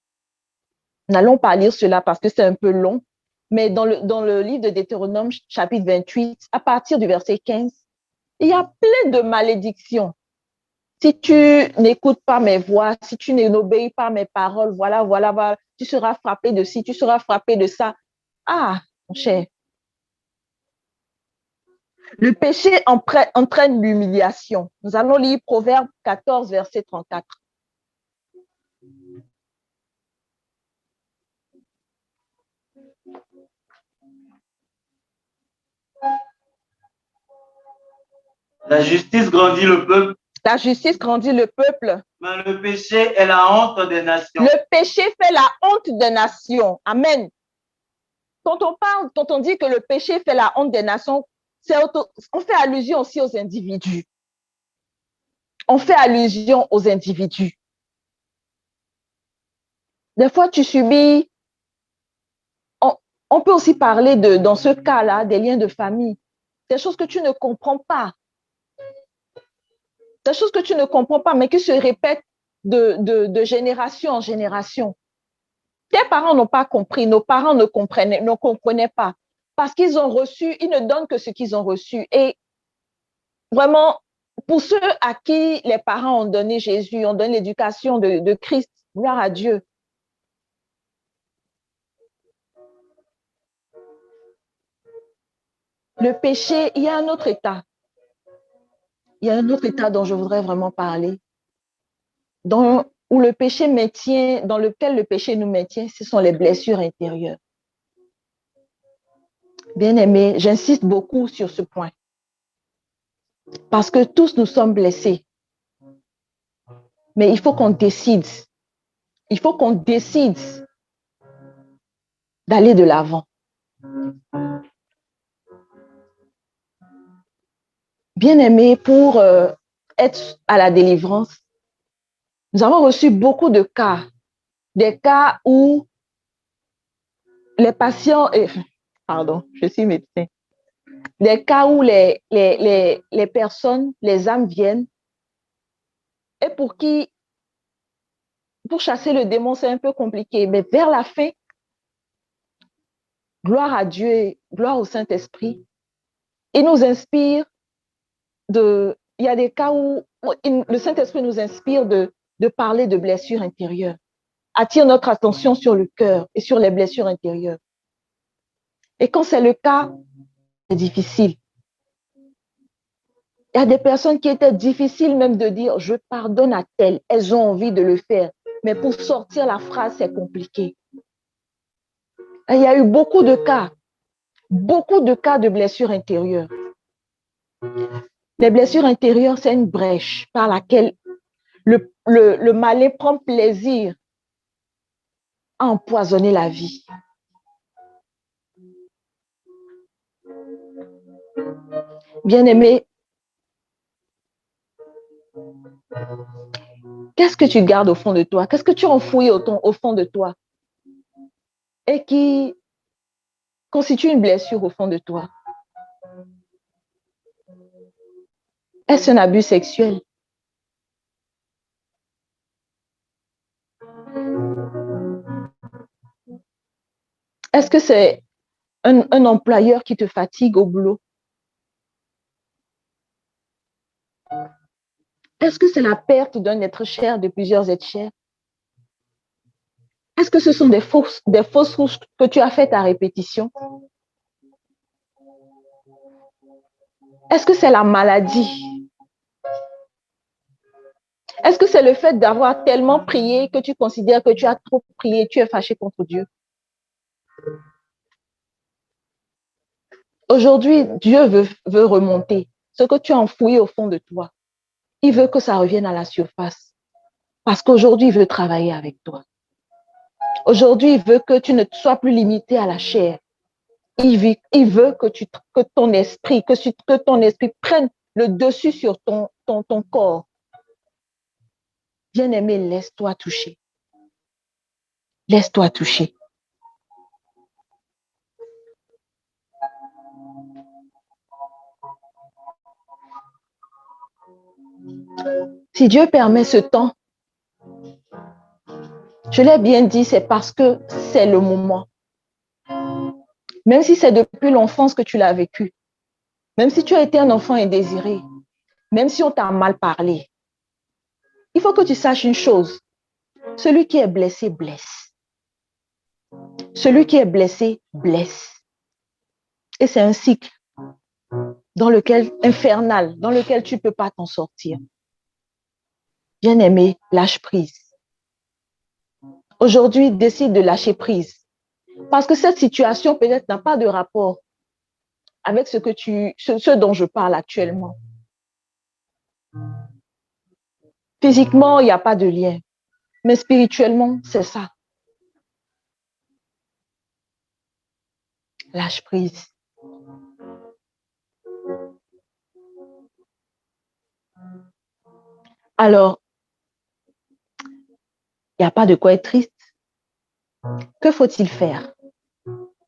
N'allons pas lire cela parce que c'est un peu long, mais dans le livre de Deutéronome, chapitre 28, à partir du verset 15, il y a plein de malédictions. Si tu n'écoutes pas mes voix, si tu n'obéis pas mes paroles, voilà, tu seras frappé de ci, tu seras frappé de ça. Ah, mon cher. Le péché entraîne l'humiliation. Nous allons lire Proverbe 14, verset 34. La justice grandit le peuple. La justice grandit le peuple. Mais le péché est la honte des nations. Le péché fait la honte des nations. Amen. Quand on dit que le péché fait la honte des nations, on fait allusion aussi aux individus. On fait allusion aux individus. Des fois, tu subis. On peut aussi parler dans ce cas-là, des liens de famille. Des choses que tu ne comprends pas. Des choses que tu ne comprends pas, mais qui se répètent de génération en génération. Tes parents n'ont pas compris, nos parents ne comprenaient pas. Parce qu'ils ont reçu, ils ne donnent que ce qu'ils ont reçu. Et vraiment, pour ceux à qui les parents ont donné Jésus, ont donné l'éducation de Christ, gloire à Dieu. Le péché, il y a un autre état. Il y a un autre état dont je voudrais vraiment parler. Dans lequel le péché nous maintient, ce sont les blessures intérieures. Bien-aimés, j'insiste beaucoup sur ce point. Parce que tous nous sommes blessés. Mais il faut qu'on décide Il faut qu'on décide d'aller de l'avant. Bien-aimés, pour être à la délivrance, nous avons reçu beaucoup de cas, des cas où les patients, pardon, je suis médecin, des cas où les personnes, les âmes viennent et pour chasser le démon, c'est un peu compliqué, mais vers la fin, gloire à Dieu et gloire au Saint-Esprit, il nous inspire il y a des cas où le Saint-Esprit nous inspire de parler de blessures intérieures, attire notre attention sur le cœur et sur les blessures intérieures. Et quand c'est le cas, c'est difficile. Il y a des personnes qui étaient difficiles même de dire « je pardonne à tel ». Elles ont envie de le faire, mais pour sortir la phrase, c'est compliqué. Et il y a eu beaucoup de cas de blessures intérieures. Les blessures intérieures, c'est une brèche par laquelle le malin prend plaisir à empoisonner la vie. Bien-aimé, qu'est-ce que tu gardes au fond de toi? Qu'est-ce que tu enfouis au fond de toi? Et qui constitue une blessure au fond de toi? Est-ce un abus sexuel? Est-ce que c'est un employeur qui te fatigue au boulot? Est-ce que c'est la perte d'un être cher, de plusieurs êtres chers? Est-ce que ce sont des fausses couches que tu as faites à répétition? Est-ce que c'est la maladie? Est-ce que c'est le fait d'avoir tellement prié que tu considères que tu as trop prié, tu es fâché contre Dieu? Aujourd'hui, Dieu veut remonter ce que tu as enfoui au fond de toi. Il veut que ça revienne à la surface. Parce qu'aujourd'hui, il veut travailler avec toi. Aujourd'hui, il veut que tu ne sois plus limité à la chair. Il veut que ton esprit prenne le dessus sur ton corps. Bien-aimé, laisse-toi toucher. Laisse-toi toucher. Si Dieu permet ce temps, je l'ai bien dit, c'est parce que c'est le moment. Même si c'est depuis l'enfance que tu l'as vécu, même si tu as été un enfant indésiré, même si on t'a mal parlé, il faut que tu saches une chose. Celui qui est blessé, blesse. Celui qui est blessé, blesse. Et c'est un cycle infernal, dans lequel tu ne peux pas t'en sortir. Bien-aimé, lâche prise. Aujourd'hui, décide de lâcher prise. Parce que cette situation peut-être n'a pas de rapport avec ce dont je parle actuellement. Physiquement, il n'y a pas de lien. Mais spirituellement, c'est ça. Lâche prise. Alors, il n'y a pas de quoi être triste. Que faut-il faire?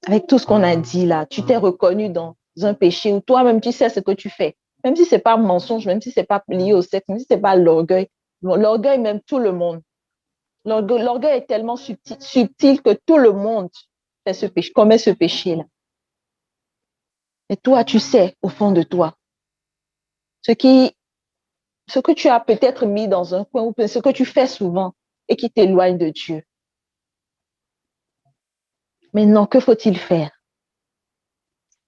Avec tout ce qu'on a dit là, tu t'es reconnu dans un péché où toi-même tu sais ce que tu fais. Même si ce n'est pas un mensonge, même si ce n'est pas lié au sexe, même si ce n'est pas l'orgueil. L'orgueil même tout le monde. L'orgueil est tellement subtil que tout le monde fait ce péché, commet ce péché-là. Et toi, tu sais au fond de toi ce que tu as peut-être mis dans un coin ou ce que tu fais souvent et qui t'éloigne de Dieu. Maintenant, que faut-il faire?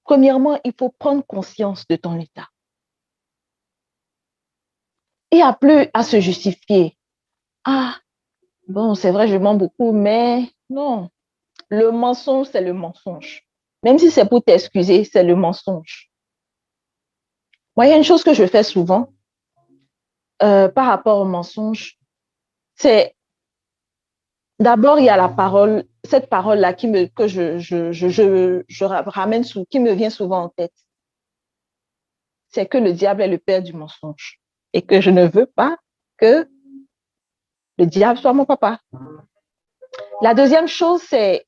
Premièrement, il faut prendre conscience de ton état. Il n'y a plus à se justifier. Ah, bon, c'est vrai, je mens beaucoup, mais non. Le mensonge, c'est le mensonge. Même si c'est pour t'excuser, c'est le mensonge. Moi, il y a une chose que je fais souvent par rapport au mensonge, c'est D'abord, il y a la parole, cette parole-là que je ramène, qui me vient souvent en tête. C'est que le diable est le père du mensonge et que je ne veux pas que le diable soit mon papa. La deuxième chose, c'est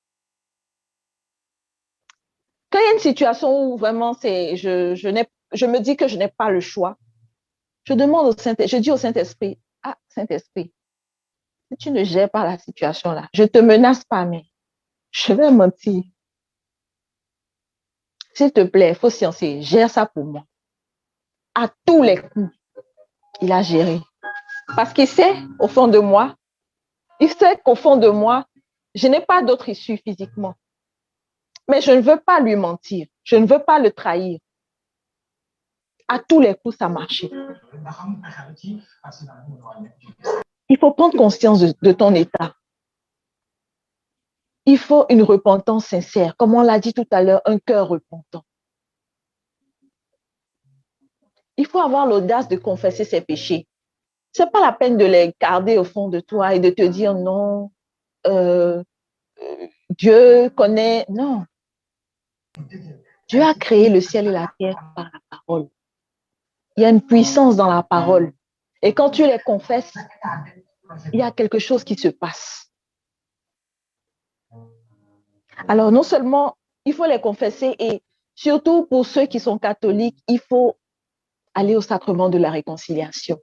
quand il y a une situation où vraiment je me dis que je n'ai pas le choix, je dis au Saint-Esprit, ah, Saint-Esprit, si tu ne gères pas la situation là, je ne te menace pas, mais je vais mentir. S'il te plaît, il faut sciencer, gère ça pour moi. À tous les coups, il a géré. Parce qu'il sait, au fond de moi, il sait qu'au fond de moi, je n'ai pas d'autre issue physiquement. Mais je ne veux pas lui mentir. Je ne veux pas le trahir. À tous les coups, ça marchait. Il faut prendre conscience de ton état. Il faut une repentance sincère. Comme on l'a dit tout à l'heure, un cœur repentant. Il faut avoir l'audace de confesser ses péchés. Ce n'est pas la peine de les garder au fond de toi et de te dire non, Dieu connaît. Non. Dieu a créé le ciel et la terre par la parole. Il y a une puissance dans la parole. Et quand tu les confesses, il y a quelque chose qui se passe. Alors, non seulement il faut les confesser, et surtout pour ceux qui sont catholiques, il faut aller au sacrement de la réconciliation.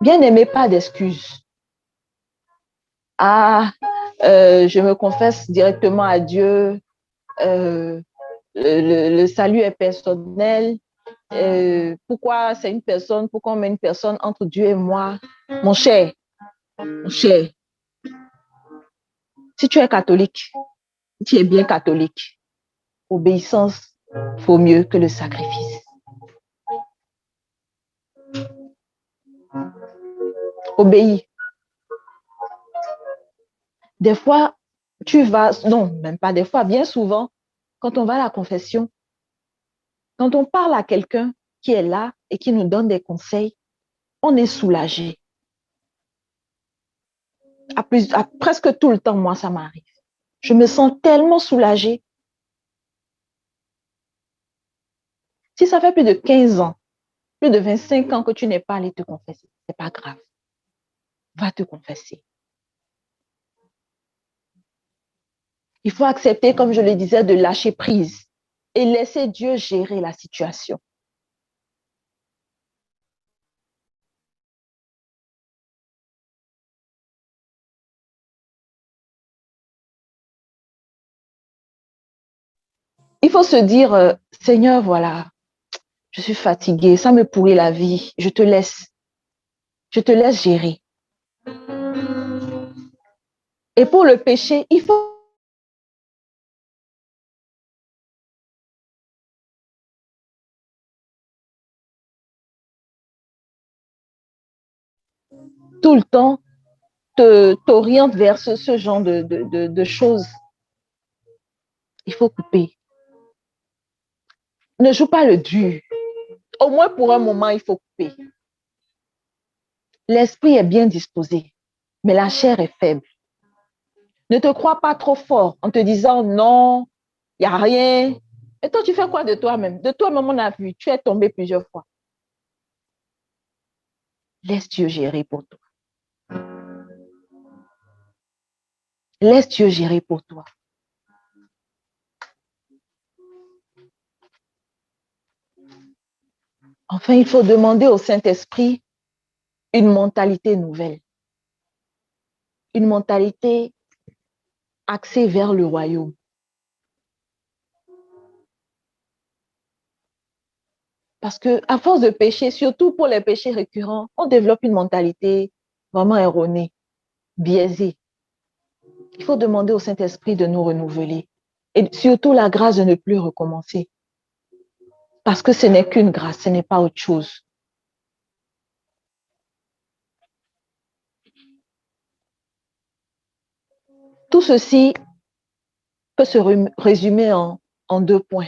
Bien-aimé, pas d'excuses. Ah, je me confesse directement à Dieu. Le salut est personnel. Pourquoi c'est une personne? Pourquoi on met une personne entre Dieu et moi? Mon cher, si tu es catholique, si tu es bien catholique, obéissance vaut mieux que le sacrifice. Obéis. Des fois, non, même pas des fois, bien souvent, quand on va à la confession, quand on parle à quelqu'un qui est là et qui nous donne des conseils, on est soulagé. À presque tout le temps, moi, ça m'arrive. Je me sens tellement soulagée. Si ça fait plus de 15 ans, plus de 25 ans que tu n'es pas allé te confesser, ce n'est pas grave. Va te confesser. Il faut accepter, comme je le disais, de lâcher prise et laisser Dieu gérer la situation. Il faut se dire, Seigneur, voilà, je suis fatiguée, ça me pourrit la vie, je te laisse gérer. Et pour le péché, il faut tout le temps t'oriente vers ce genre de choses. Il faut couper. Ne joue pas le dur. Au moins pour un moment, il faut couper. L'esprit est bien disposé, mais la chair est faible. Ne te crois pas trop fort en te disant non, il n'y a rien. Et toi, tu fais quoi de toi-même? De toi-même, on a vu, tu es tombé plusieurs fois. Laisse Dieu gérer pour toi. Laisse Dieu gérer pour toi. Enfin, il faut demander au Saint-Esprit une mentalité nouvelle. Une mentalité axée vers le royaume. Parce qu'à force de pécher, surtout pour les péchés récurrents, on développe une mentalité vraiment erronée, biaisée. Il faut demander au Saint-Esprit de nous renouveler et surtout la grâce de ne plus recommencer. Parce que ce n'est qu'une grâce, ce n'est pas autre chose. Tout ceci peut se résumer en 2 points.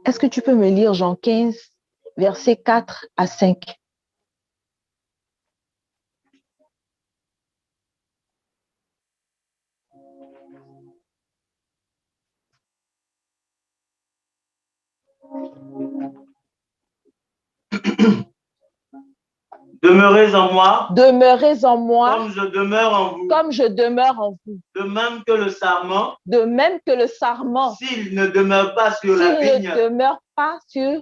Est-ce que tu peux me lire Jean 15, versets 4 à 5? Demeurez en moi. Demeurez en moi. Comme je demeure en vous. Comme je demeure en vous. De même que le sarment. De même que le sarment. S'il ne demeure pas sur la vigne. S'il ne demeure pas sur.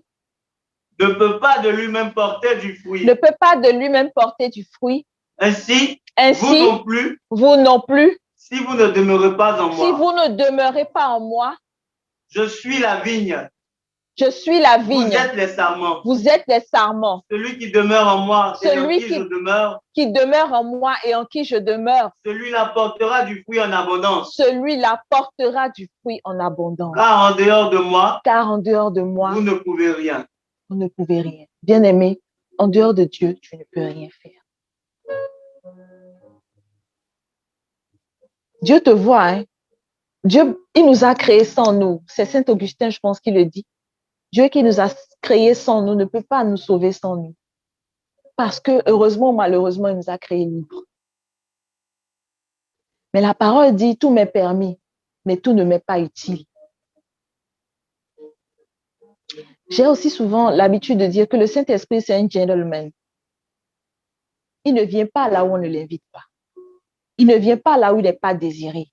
Ne peut pas de lui-même porter du fruit. Ne peut pas de lui-même porter du fruit. Ainsi, vous non plus. Vous non plus. Si vous ne demeurez pas en moi. Si vous ne demeurez pas en moi. Je suis la vigne. Je suis la vigne. Vous êtes les sarments. Vous êtes les sarments. Celui qui demeure en moi et en qui je demeure. Qui demeure en moi et en qui je demeure. Celui-là portera du fruit en abondance. Celui-là portera du fruit en abondance. Car en dehors de moi. Car en dehors de moi. Vous ne pouvez rien. Vous ne pouvez rien. Bien-aimé, en dehors de Dieu, tu ne peux rien faire. Dieu te voit, hein? Dieu, il nous a créés sans nous. C'est Saint Augustin, je pense, qui le dit. Dieu qui nous a créés sans nous ne peut pas nous sauver sans nous. Parce que, heureusement ou malheureusement, il nous a créés libres. Mais la parole dit, tout m'est permis, mais tout ne m'est pas utile. J'ai aussi souvent l'habitude de dire que le Saint-Esprit, c'est un gentleman. Il ne vient pas là où on ne l'invite pas. Il ne vient pas là où il n'est pas désiré.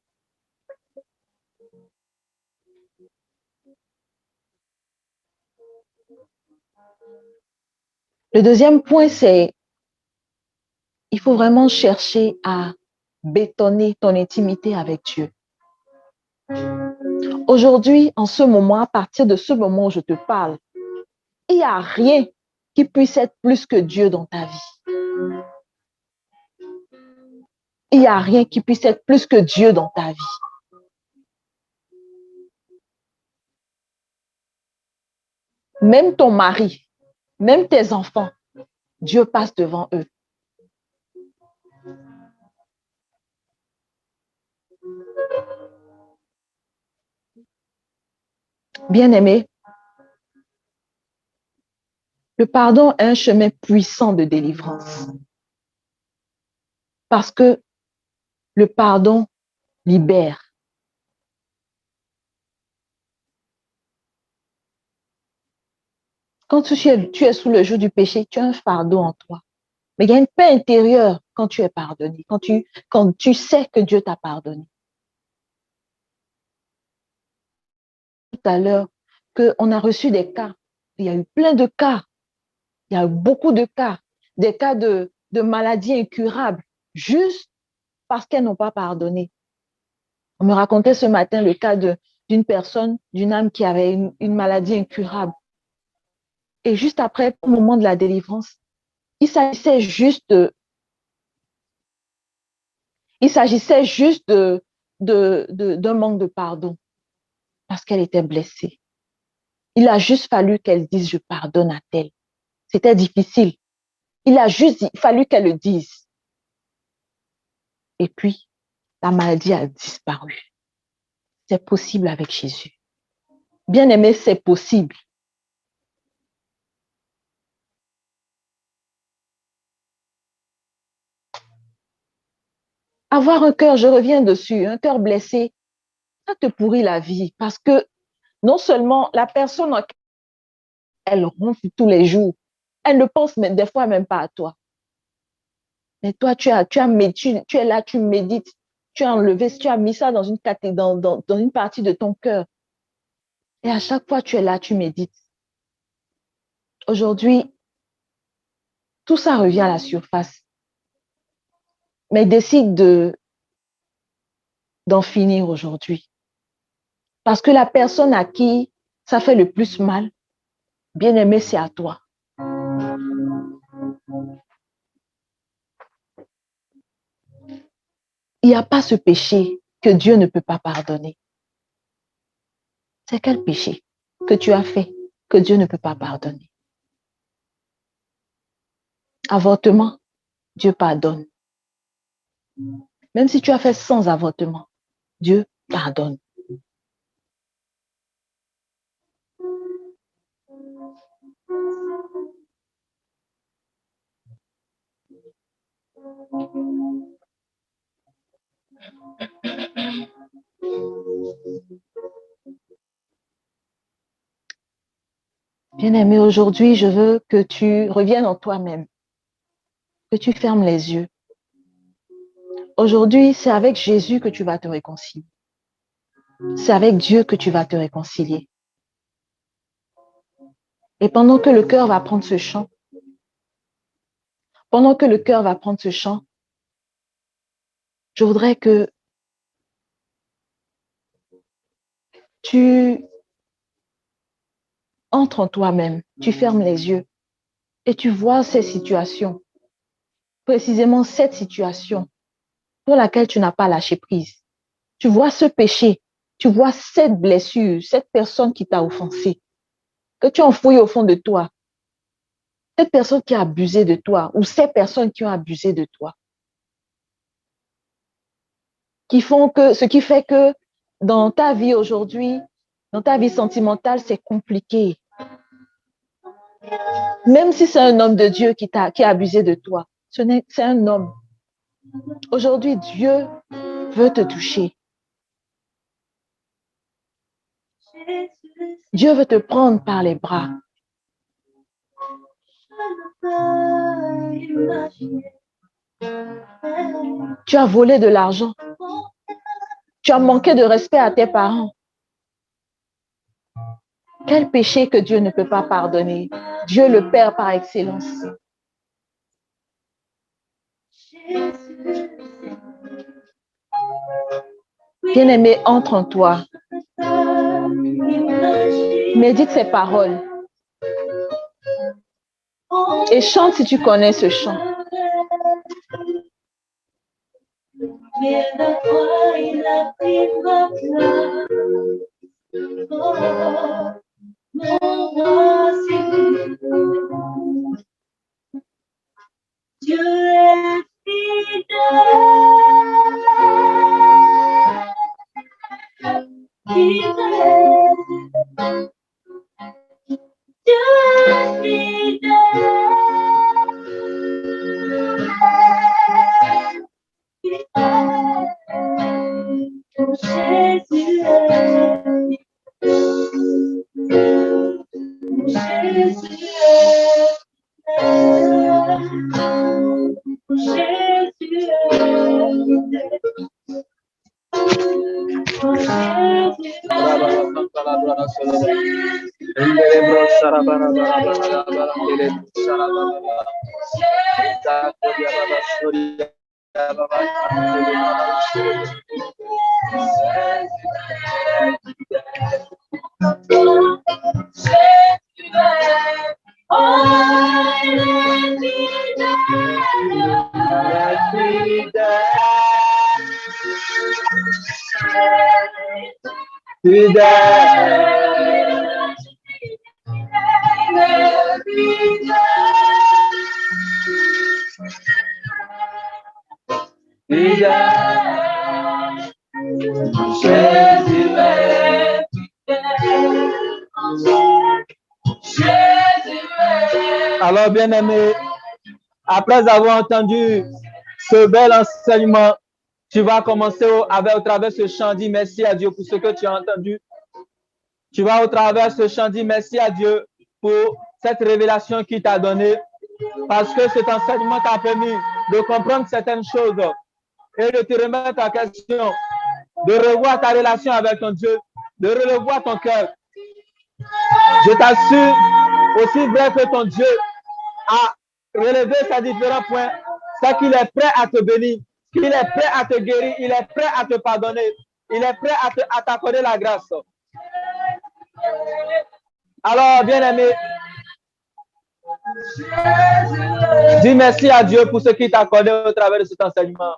Le deuxième point, c'est il faut vraiment chercher à bétonner ton intimité avec Dieu. Aujourd'hui, en ce moment, à partir de ce moment où je te parle, il n'y a rien qui puisse être plus que Dieu dans ta vie. Il n'y a rien qui puisse être plus que Dieu dans ta vie. Même ton mari, même tes enfants, Dieu passe devant eux. Bien-aimé, le pardon est un chemin puissant de délivrance. Parce que le pardon libère. Quand tu es sous le joug du péché, tu as un fardeau en toi. Mais il y a une paix intérieure quand tu es pardonné, quand tu sais que Dieu t'a pardonné. Tout à l'heure, qu'on a reçu des cas. Il y a eu plein de cas. Il y a eu beaucoup de cas. Des cas de maladies incurables, juste parce qu'elles n'ont pas pardonné. On me racontait ce matin le cas d'une personne, d'une âme qui avait une maladie incurable. Et juste après, au moment de la délivrance, il s'agissait juste d'un manque de pardon parce qu'elle était blessée. Il a juste fallu qu'elle dise « je pardonne à tel ». C'était difficile. Il a juste fallu qu'elle le dise. Et puis, la maladie a disparu. C'est possible avec Jésus. Bien-aimé, c'est possible. Avoir un cœur, je reviens dessus, un cœur blessé, ça te pourrit la vie parce que non seulement la personne, elle ronfle tous les jours, elle ne pense même, des fois même pas à toi. Mais toi, tu es là, tu médites, tu as enlevé, tu as mis ça dans une partie de ton cœur. Et à chaque fois, tu es là, tu médites. Aujourd'hui, tout ça revient à la surface. Mais décide d'en finir aujourd'hui. Parce que la personne à qui ça fait le plus mal, bien aimé, c'est à toi. Il n'y a pas ce péché que Dieu ne peut pas pardonner. C'est quel péché que tu as fait que Dieu ne peut pas pardonner? Avortement, Dieu pardonne. Même si tu as fait sans avortement, Dieu pardonne. Bien-aimé, aujourd'hui, je veux que tu reviennes en toi-même, que tu fermes les yeux. Aujourd'hui, c'est avec Jésus que tu vas te réconcilier. C'est avec Dieu que tu vas te réconcilier. Et pendant que le cœur va prendre ce chant, je voudrais que tu entres en toi-même, tu fermes les yeux et tu vois ces situations, précisément cette situation pour laquelle tu n'as pas lâché prise. Tu vois ce péché, tu vois cette blessure, cette personne qui t'a offensé, que tu as enfoui au fond de toi, cette personne qui a abusé de toi ou ces personnes qui ont abusé de toi, ce qui fait que dans ta vie aujourd'hui, dans ta vie sentimentale, c'est compliqué. Même si c'est un homme de Dieu qui a abusé de toi, c'est un homme. Aujourd'hui, Dieu veut te toucher. Dieu veut te prendre par les bras. Tu as volé de l'argent. Tu as manqué de respect à tes parents. Quel péché que Dieu ne peut pas pardonner? Dieu le Père par excellence. Bien-aimé, entre en toi. Médite ces paroles. Et chante si tu connais ce chant. Dieu est Alors, bien-aimé, après avoir entendu ce bel enseignement, tu vas commencer au travers ce chant, dire merci à Dieu pour ce que tu as entendu. Tu vas au travers ce chant, dire merci à Dieu pour cette révélation qu'il t'a donnée, parce que cet enseignement t'a permis de comprendre certaines choses et de te remettre en question, de revoir ta relation avec ton Dieu, de revoir ton cœur. Je t'assure, aussi vrai que ton Dieu a relevé ces différents points, c'est qu'il est prêt à te bénir, qu'il est prêt à te guérir, il est prêt à te pardonner, il est prêt à t'accorder la grâce. Alors, bien-aimé, dis merci à Dieu pour ce qu'il t'a accordé au travers de cet enseignement.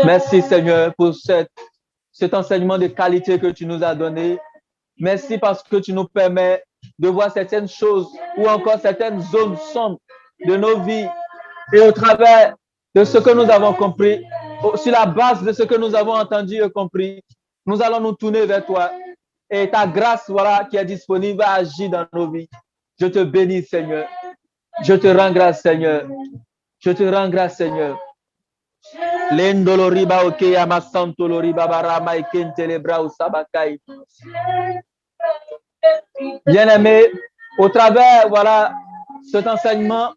Merci Seigneur pour cet enseignement de qualité que tu nous as donné. Merci parce que tu nous permets de voir certaines choses ou encore certaines zones sombres de nos vies et au travers de ce que nous avons compris, sur la base de ce que nous avons entendu et compris, nous allons nous tourner vers toi et ta grâce, voilà, qui est disponible, va agir dans nos vies. Je te bénis, Seigneur. Je te rends grâce, Seigneur. Je te rends grâce, Seigneur. L'endoloriba oke amasanto loriba barama ikente lebra usabakai. Bien-aimés, au travers, voilà, cet enseignement,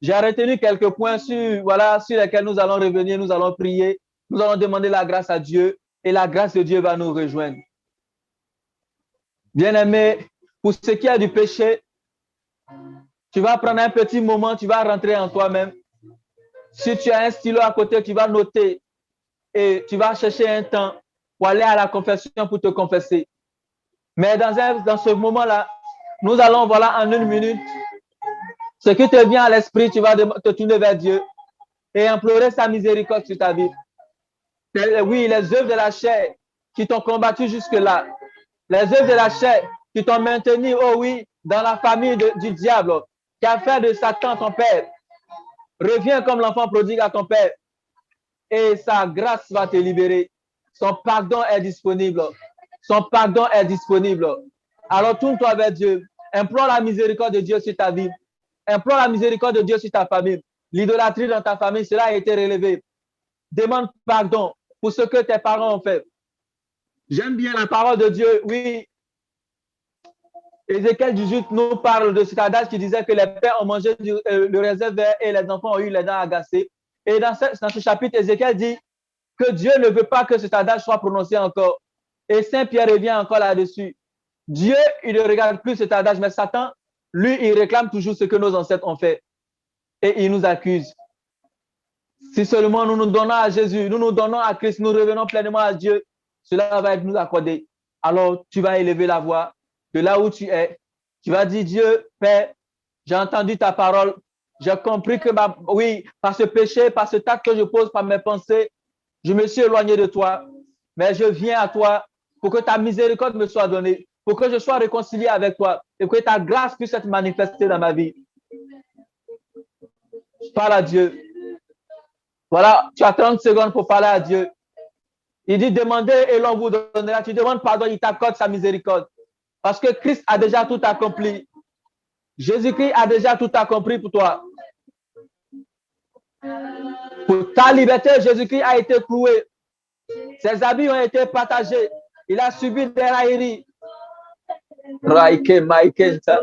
j'ai retenu quelques points sur, voilà, sur lesquels nous allons revenir, nous allons prier, nous allons demander la grâce à Dieu et la grâce de Dieu va nous rejoindre. Bien-aimés, pour ce qui est du péché, tu vas prendre un petit moment, tu vas rentrer en toi-même. Si tu as un stylo à côté, tu vas noter et tu vas chercher un temps pour aller à la confession pour te confesser. Mais dans ce moment-là, nous allons, voilà, en 1 minute, ce qui te vient à l'esprit, tu vas te tourner vers Dieu et implorer sa miséricorde sur ta vie. Oui, les œuvres de la chair qui t'ont combattu jusque-là, les œuvres de la chair qui t'ont maintenu, oh oui, dans la famille du diable, qui a fait de Satan ton père. Reviens comme l'enfant prodigue à ton père et sa grâce va te libérer. Son pardon est disponible. Son pardon est disponible. Alors tourne-toi vers Dieu. Implore la miséricorde de Dieu sur ta vie. Implore la miséricorde de Dieu sur ta famille. L'idolâtrie dans ta famille, cela a été relevé. Demande pardon pour ce que tes parents ont fait. J'aime bien la parole de Dieu. Oui. Ézéchiel 18 nous parle de cet adage qui disait que les pères ont mangé le raisin vert et les enfants ont eu les dents agacées. Et dans ce chapitre, Ézéchiel dit que Dieu ne veut pas que cet adage soit prononcé encore. Et Saint Pierre revient encore là-dessus. Dieu, il ne regarde plus cet adage, mais Satan, lui, il réclame toujours ce que nos ancêtres ont fait. Et il nous accuse. Si seulement nous nous donnons à Jésus, nous nous donnons à Christ, nous revenons pleinement à Dieu, cela va être nous accordé. Alors, tu vas élever la voix de là où tu es. Tu vas dire, Dieu, Père, j'ai entendu ta parole. J'ai compris que, oui, par ce péché, par ce acte que je pose, par mes pensées, je me suis éloigné de toi. Mais je viens à toi pour que ta miséricorde me soit donnée, pour que je sois réconcilié avec toi et que ta grâce puisse être manifestée dans ma vie. Parle à Dieu. Voilà, tu as 30 secondes pour parler à Dieu. Il dit, demandez et l'on vous donnera. Tu demandes pardon, il t'accorde sa miséricorde. Parce que Christ a déjà tout accompli. Jésus-Christ a déjà tout accompli pour toi. Pour ta liberté, Jésus-Christ a été cloué. Ses habits ont été partagés. Il a subi des railleries. Raike Maikenta.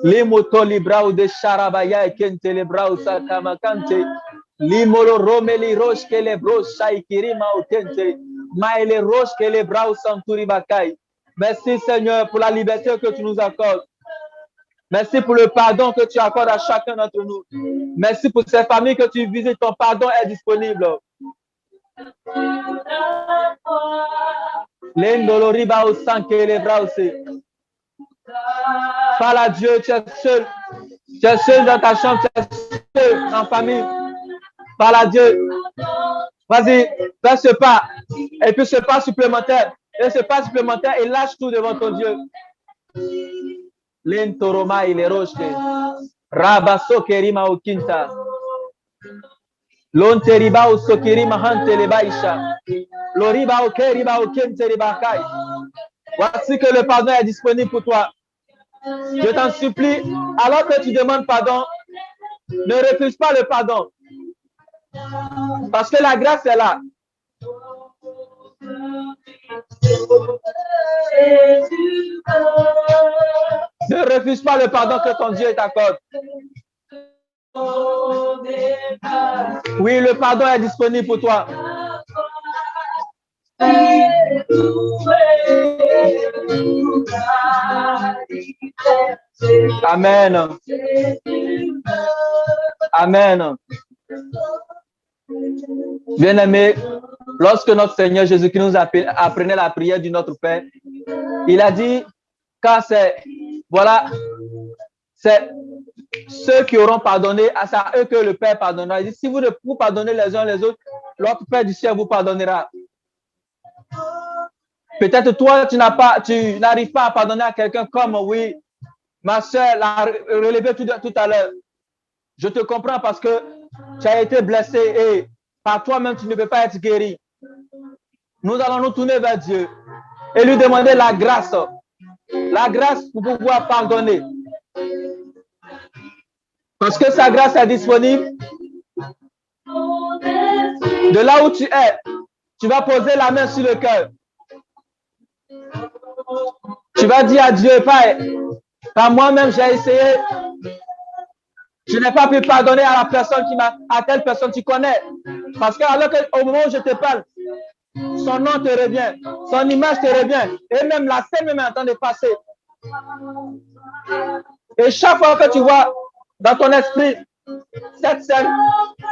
Limoto librao de Charabaya et Kente librao Sakamakante. Limolo Romeli Roche que les bros Shaikiri Mautente. Maele Roche que les bras Santuri Bakai. Merci Seigneur pour la liberté que tu nous accordes. Merci pour le pardon que tu accordes à chacun d'entre nous. Merci pour ces familles que tu visites. Ton pardon est disponible. L'endoloriba au sang que les bras aussi. Parle à Dieu, tu es seul. Tu es seul dans ta chambre, tu es seul en famille. Parle à Dieu. Vas-y, fais ce pas. Et puis ce pas supplémentaire. Et ce pas supplémentaire et lâche tout devant ton Dieu. Lentoroma il est roche. Rabaso kerima au quinta. Lonteriba au sokerima hante le baisha. Loriba au keriba au kente le bakai. Voici que le pardon est disponible pour toi. Je t'en supplie, alors que tu demandes pardon, ne refuse pas le pardon. Parce que la grâce est là. Ne refuse pas le pardon que ton Dieu t'accorde. Oui, le pardon est disponible pour toi. Amen. Amen. Bien-aimés, lorsque notre Seigneur Jésus-Christ nous apprenait la prière du Notre Père, il a dit, car c'est, voilà, c'est ceux qui auront pardonné, c'est à eux que le Père pardonnera. Il dit, si vous ne vous pardonnez les uns les autres, l'autre Père du ciel vous pardonnera. Peut-être toi, tu n'arrives pas à pardonner à quelqu'un comme, oui, ma soeur l'a relevé tout à l'heure. Je te comprends parce que tu as été blessé et par toi-même, tu ne peux pas être guéri. Nous allons nous tourner vers Dieu et lui demander la grâce pour pouvoir pardonner. Parce que sa grâce est disponible. De là où tu es, tu vas poser la main sur le cœur. Tu vas dire à Dieu, par moi-même, j'ai essayé. Je n'ai pas pu pardonner à la personne à telle personne tu connais. Parce qu'au moment où je te parle, son nom te revient, son image te revient, et même la scène même est en train de passer. Et chaque fois que tu vois dans ton esprit cette scène,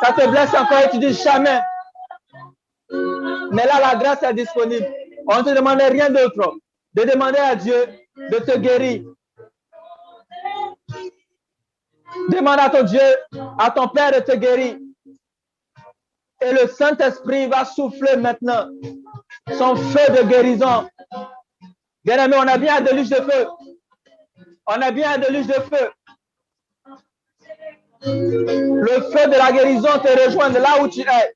ça te blesse encore et tu dis jamais. Mais là, la grâce est disponible. On ne te demande rien d'autre. De demander à Dieu de te guérir. Demande à ton Dieu, à ton Père de te guérir. Et le Saint-Esprit va souffler maintenant son feu de guérison. Bien aimé, on a bien un déluge de feu. On a bien un déluge de feu. Le feu de la guérison te rejoint de là où tu es.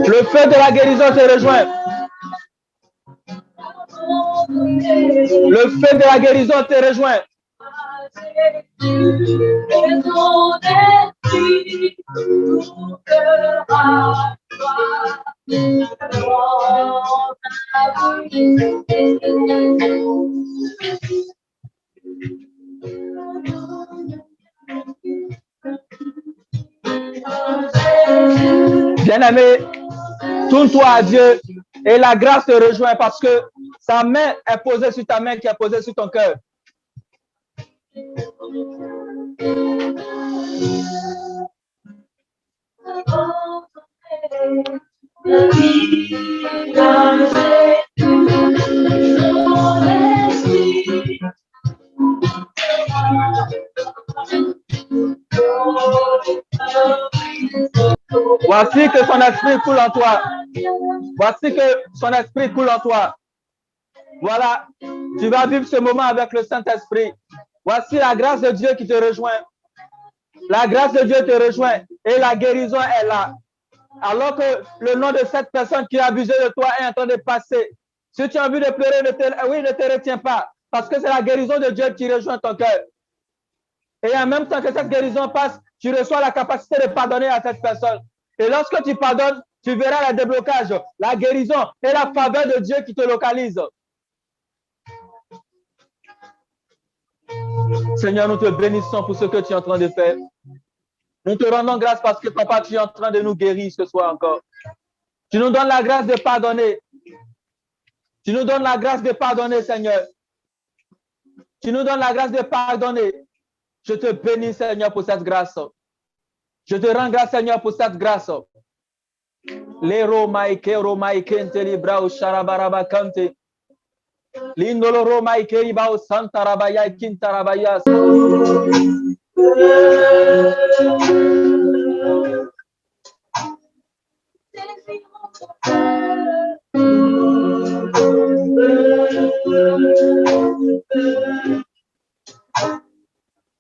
Le feu de la guérison te rejoint. Le feu de la guérison te rejoint. Bien-aimé, tourne-toi à Dieu et la grâce te rejoint parce que sa main est posée sur ta main qui est posée sur ton cœur. Voici que son esprit coule en toi. Voici que son esprit coule en toi. Voilà, tu vas vivre ce moment avec le Saint-Esprit. Voici la grâce de Dieu qui te rejoint. La grâce de Dieu te rejoint et la guérison est là. Alors que le nom de cette personne qui a abusé de toi est en train de passer. Si tu as envie de pleurer, ne te retiens pas. Parce que c'est la guérison de Dieu qui rejoint ton cœur. Et en même temps que cette guérison passe, tu reçois la capacité de pardonner à cette personne. Et lorsque tu pardonnes, tu verras le déblocage, la guérison et la faveur de Dieu qui te localise. Seigneur, nous te bénissons pour ce que tu es en train de faire. Nous te rendons grâce parce que, papa, tu es en train de nous guérir ce soir encore. Tu nous donnes la grâce de pardonner. Tu nous donnes la grâce de pardonner, Seigneur. Tu nous donnes la grâce de pardonner. Je te bénis, Seigneur, pour cette grâce. Je te rends grâce, Seigneur, pour cette grâce. Les romaïke, romaïke, libra ou sharabaraba kante. L'indolo romaïke, riba ou santarabaya, kintarabaya.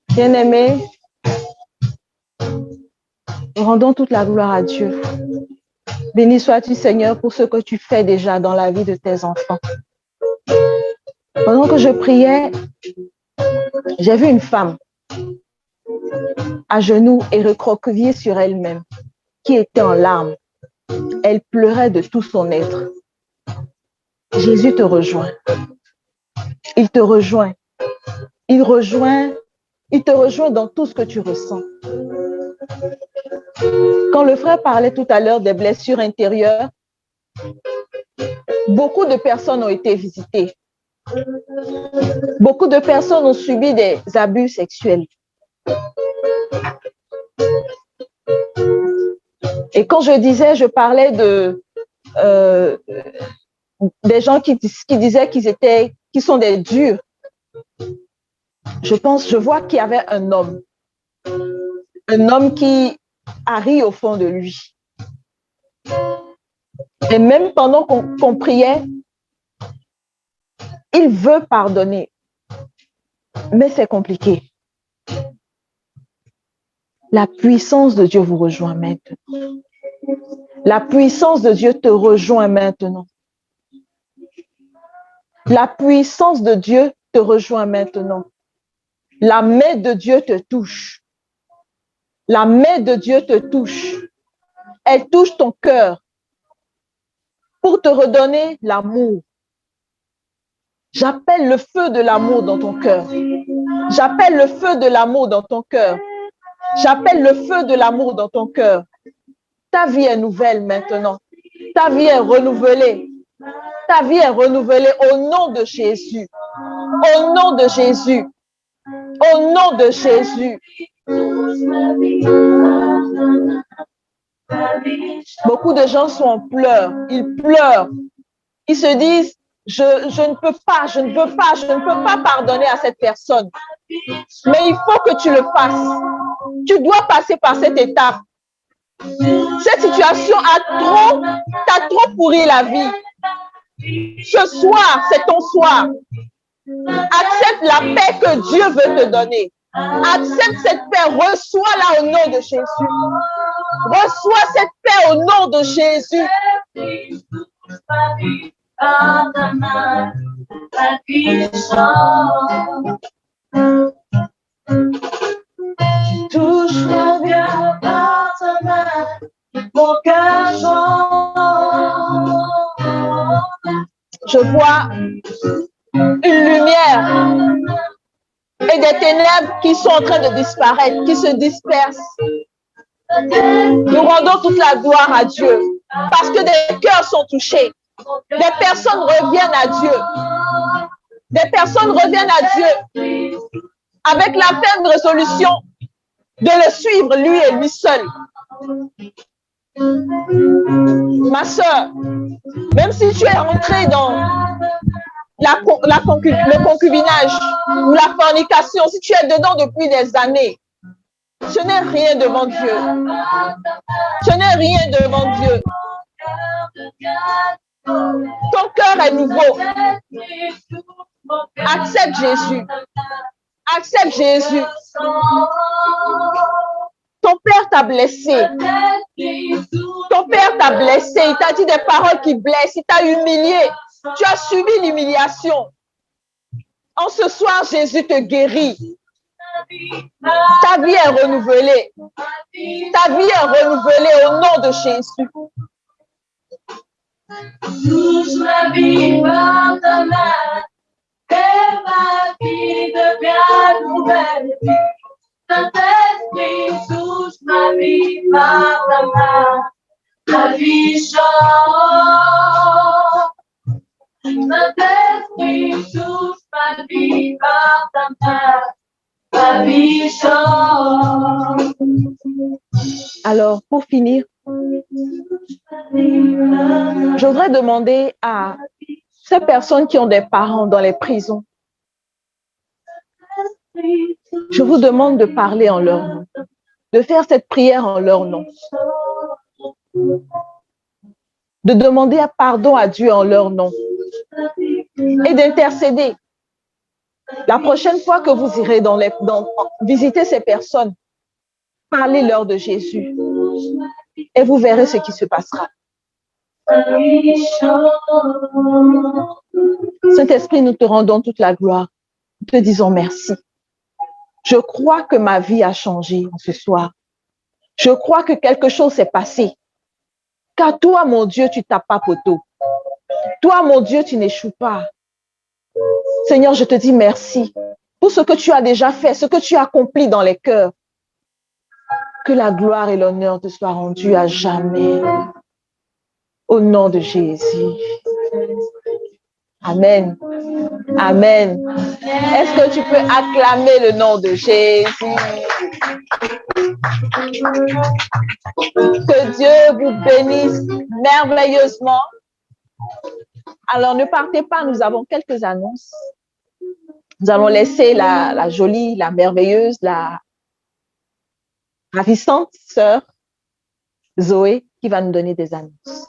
Bien-aimés, rendons toute la gloire à Dieu. Béni sois-tu, Seigneur, pour ce que tu fais déjà dans la vie de tes enfants. Pendant que je priais, j'ai vu une femme à genoux et recroquevillée sur elle-même, qui était en larmes. Elle pleurait de tout son être. Jésus te rejoint. Il te rejoint. Il te rejoint dans tout ce que tu ressens. Quand le frère parlait tout à l'heure des blessures intérieures, beaucoup de personnes ont été visitées. Beaucoup de personnes ont subi des abus sexuels. Et quand je parlais des gens qui disaient qu'ils sont des durs. Je vois qu'il y avait un homme qui a ri au fond de lui. Et même pendant qu'on priait, il veut pardonner, mais c'est compliqué. La puissance de Dieu vous rejoint maintenant. La puissance de Dieu te rejoint maintenant. La puissance de Dieu te rejoint maintenant. La main de Dieu te touche. La main de Dieu te touche. Elle touche ton cœur pour te redonner l'amour. J'appelle le feu de l'amour dans ton cœur. J'appelle le feu de l'amour dans ton cœur. J'appelle le feu de l'amour dans ton cœur. Ta vie est nouvelle maintenant. Ta vie est renouvelée. Ta vie est renouvelée au nom de Jésus. Au nom de Jésus. Au nom de Jésus. Beaucoup de gens sont en pleurs. Ils pleurent. Ils se disent, je ne peux pas, je ne veux pas, je ne peux pas pardonner à cette personne. Mais il faut que tu le fasses. Tu dois passer par cette étape. Cette situation t'a trop pourri la vie. Ce soir, c'est ton soir. Accepte la paix que Dieu veut te donner. Accepte cette paix. Reçois-la au nom de Jésus. Reçois cette paix au nom de Jésus. Touche-moi bien par ta main, mon cœur. Je vois une lumière et des ténèbres qui sont en train de disparaître, qui se dispersent. Nous rendons toute la gloire à Dieu parce que des cœurs sont touchés. Des personnes reviennent à Dieu. Des personnes reviennent à Dieu avec la ferme résolution de le suivre, lui et lui seul. Ma soeur, même si tu es entrée dans le concubinage ou la fornication, si tu es dedans depuis des années, ce n'est rien devant Dieu. Ce n'est rien devant Dieu. Ton cœur est nouveau. Accepte Jésus. Accepte Jésus. Ton père t'a blessé. Ton père t'a blessé. Il t'a dit des paroles qui blessent. Il t'a humilié. Tu as subi l'humiliation. En ce soir, Jésus te guérit. Ta vie est renouvelée. Ta vie est renouvelée au nom de Jésus. Touche ma vie par ta main, et ma vie devient nouvelle. Saint-Esprit, touche ma vie par ta main, ma vie change. Saint-Esprit, touche ma vie par ta main, ma vie change. Alors, pour finir, je voudrais demander à ces personnes qui ont des parents dans les prisons, je vous demande de parler en leur nom, de faire cette prière en leur nom, de demander pardon à Dieu en leur nom et d'intercéder. La prochaine fois que vous irez visiter ces personnes, parlez-leur de Jésus et vous verrez ce qui se passera. Saint-Esprit, nous te rendons toute la gloire. Nous te disons merci. Je crois que ma vie a changé ce soir. Je crois que quelque chose s'est passé. Car toi, mon Dieu, tu tapes pas poteau. Toi, mon Dieu, tu n'échoues pas. Seigneur, je te dis merci pour ce que tu as déjà fait, ce que tu as accompli dans les cœurs. Que la gloire et l'honneur te soient rendus à jamais. Au nom de Jésus. Amen. Amen. Est-ce que tu peux acclamer le nom de Jésus? Que Dieu vous bénisse merveilleusement. Alors, ne partez pas, nous avons quelques annonces. Nous allons laisser la jolie, la merveilleuse, la ravissante sœur Zoé qui va nous donner des annonces.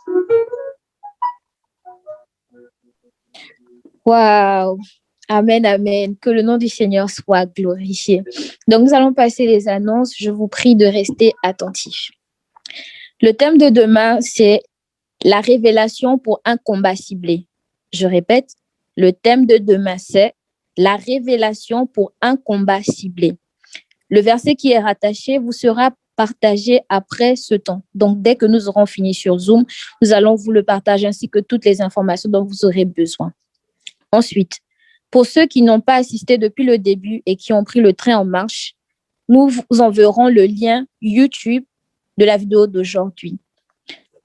Waouh! Amen, amen. Que le nom du Seigneur soit glorifié. Donc, nous allons passer les annonces. Je vous prie de rester attentifs. Le thème de demain, c'est la révélation pour un combat ciblé. Je répète, le thème de demain, c'est la révélation pour un combat ciblé. Le verset qui est rattaché vous sera partager après ce temps. Donc, dès que nous aurons fini sur Zoom, nous allons vous le partager ainsi que toutes les informations dont vous aurez besoin. Ensuite, pour ceux qui n'ont pas assisté depuis le début et qui ont pris le train en marche, nous vous enverrons le lien YouTube de la vidéo d'aujourd'hui.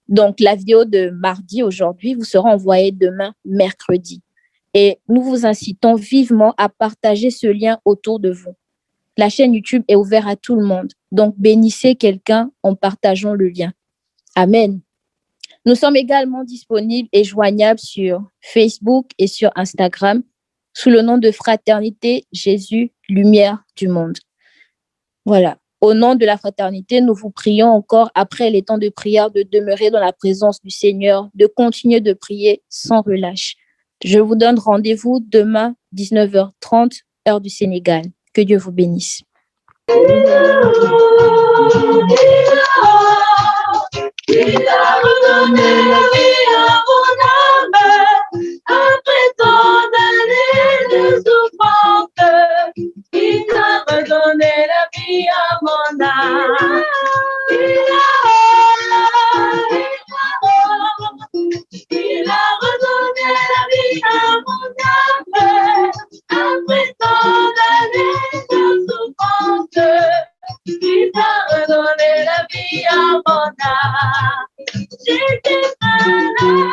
Donc, la vidéo de mardi aujourd'hui vous sera envoyée demain, mercredi. Et nous vous incitons vivement à partager ce lien autour de vous. La chaîne YouTube est ouverte à tout le monde. Donc, bénissez quelqu'un en partageant le lien. Amen. Nous sommes également disponibles et joignables sur Facebook et sur Instagram sous le nom de Fraternité Jésus, Lumière du Monde. Voilà. Au nom de la fraternité, nous vous prions encore, après les temps de prière, de demeurer dans la présence du Seigneur, de continuer de prier sans relâche. Je vous donne rendez-vous demain, 19h30, heure du Sénégal. Que Dieu vous bénisse. Il a redonné la vie à mon âme, après tant d'années de souffrance. Il a redonné la vie à mon âme. Il a redonné la vie à mon âme, après tant d'années de souffrance. Il a redonné la vie à mon âme. J'étais malade,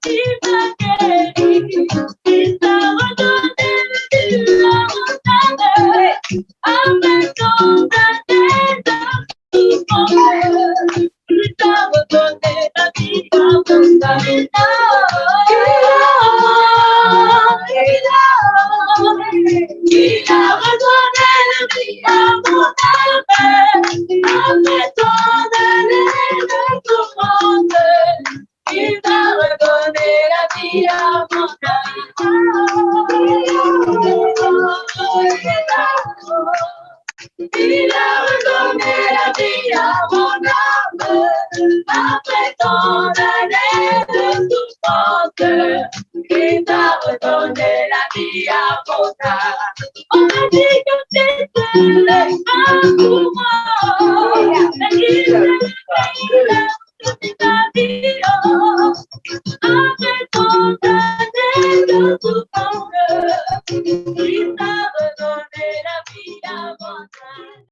il m'a guéri. Il a redonné la vie à mon âme, après tant d'années de souffrance. Il a redonné la vie à mon âme. Il a redonné la vie à mon âme, après tant d'années de souffrance. Il a redonné la vie à mon Il a redonné la vie à mon âme, après tant d'années de souffrance. Il a redonné la vie à mon âme. On m'a dit que c'était un pour moi.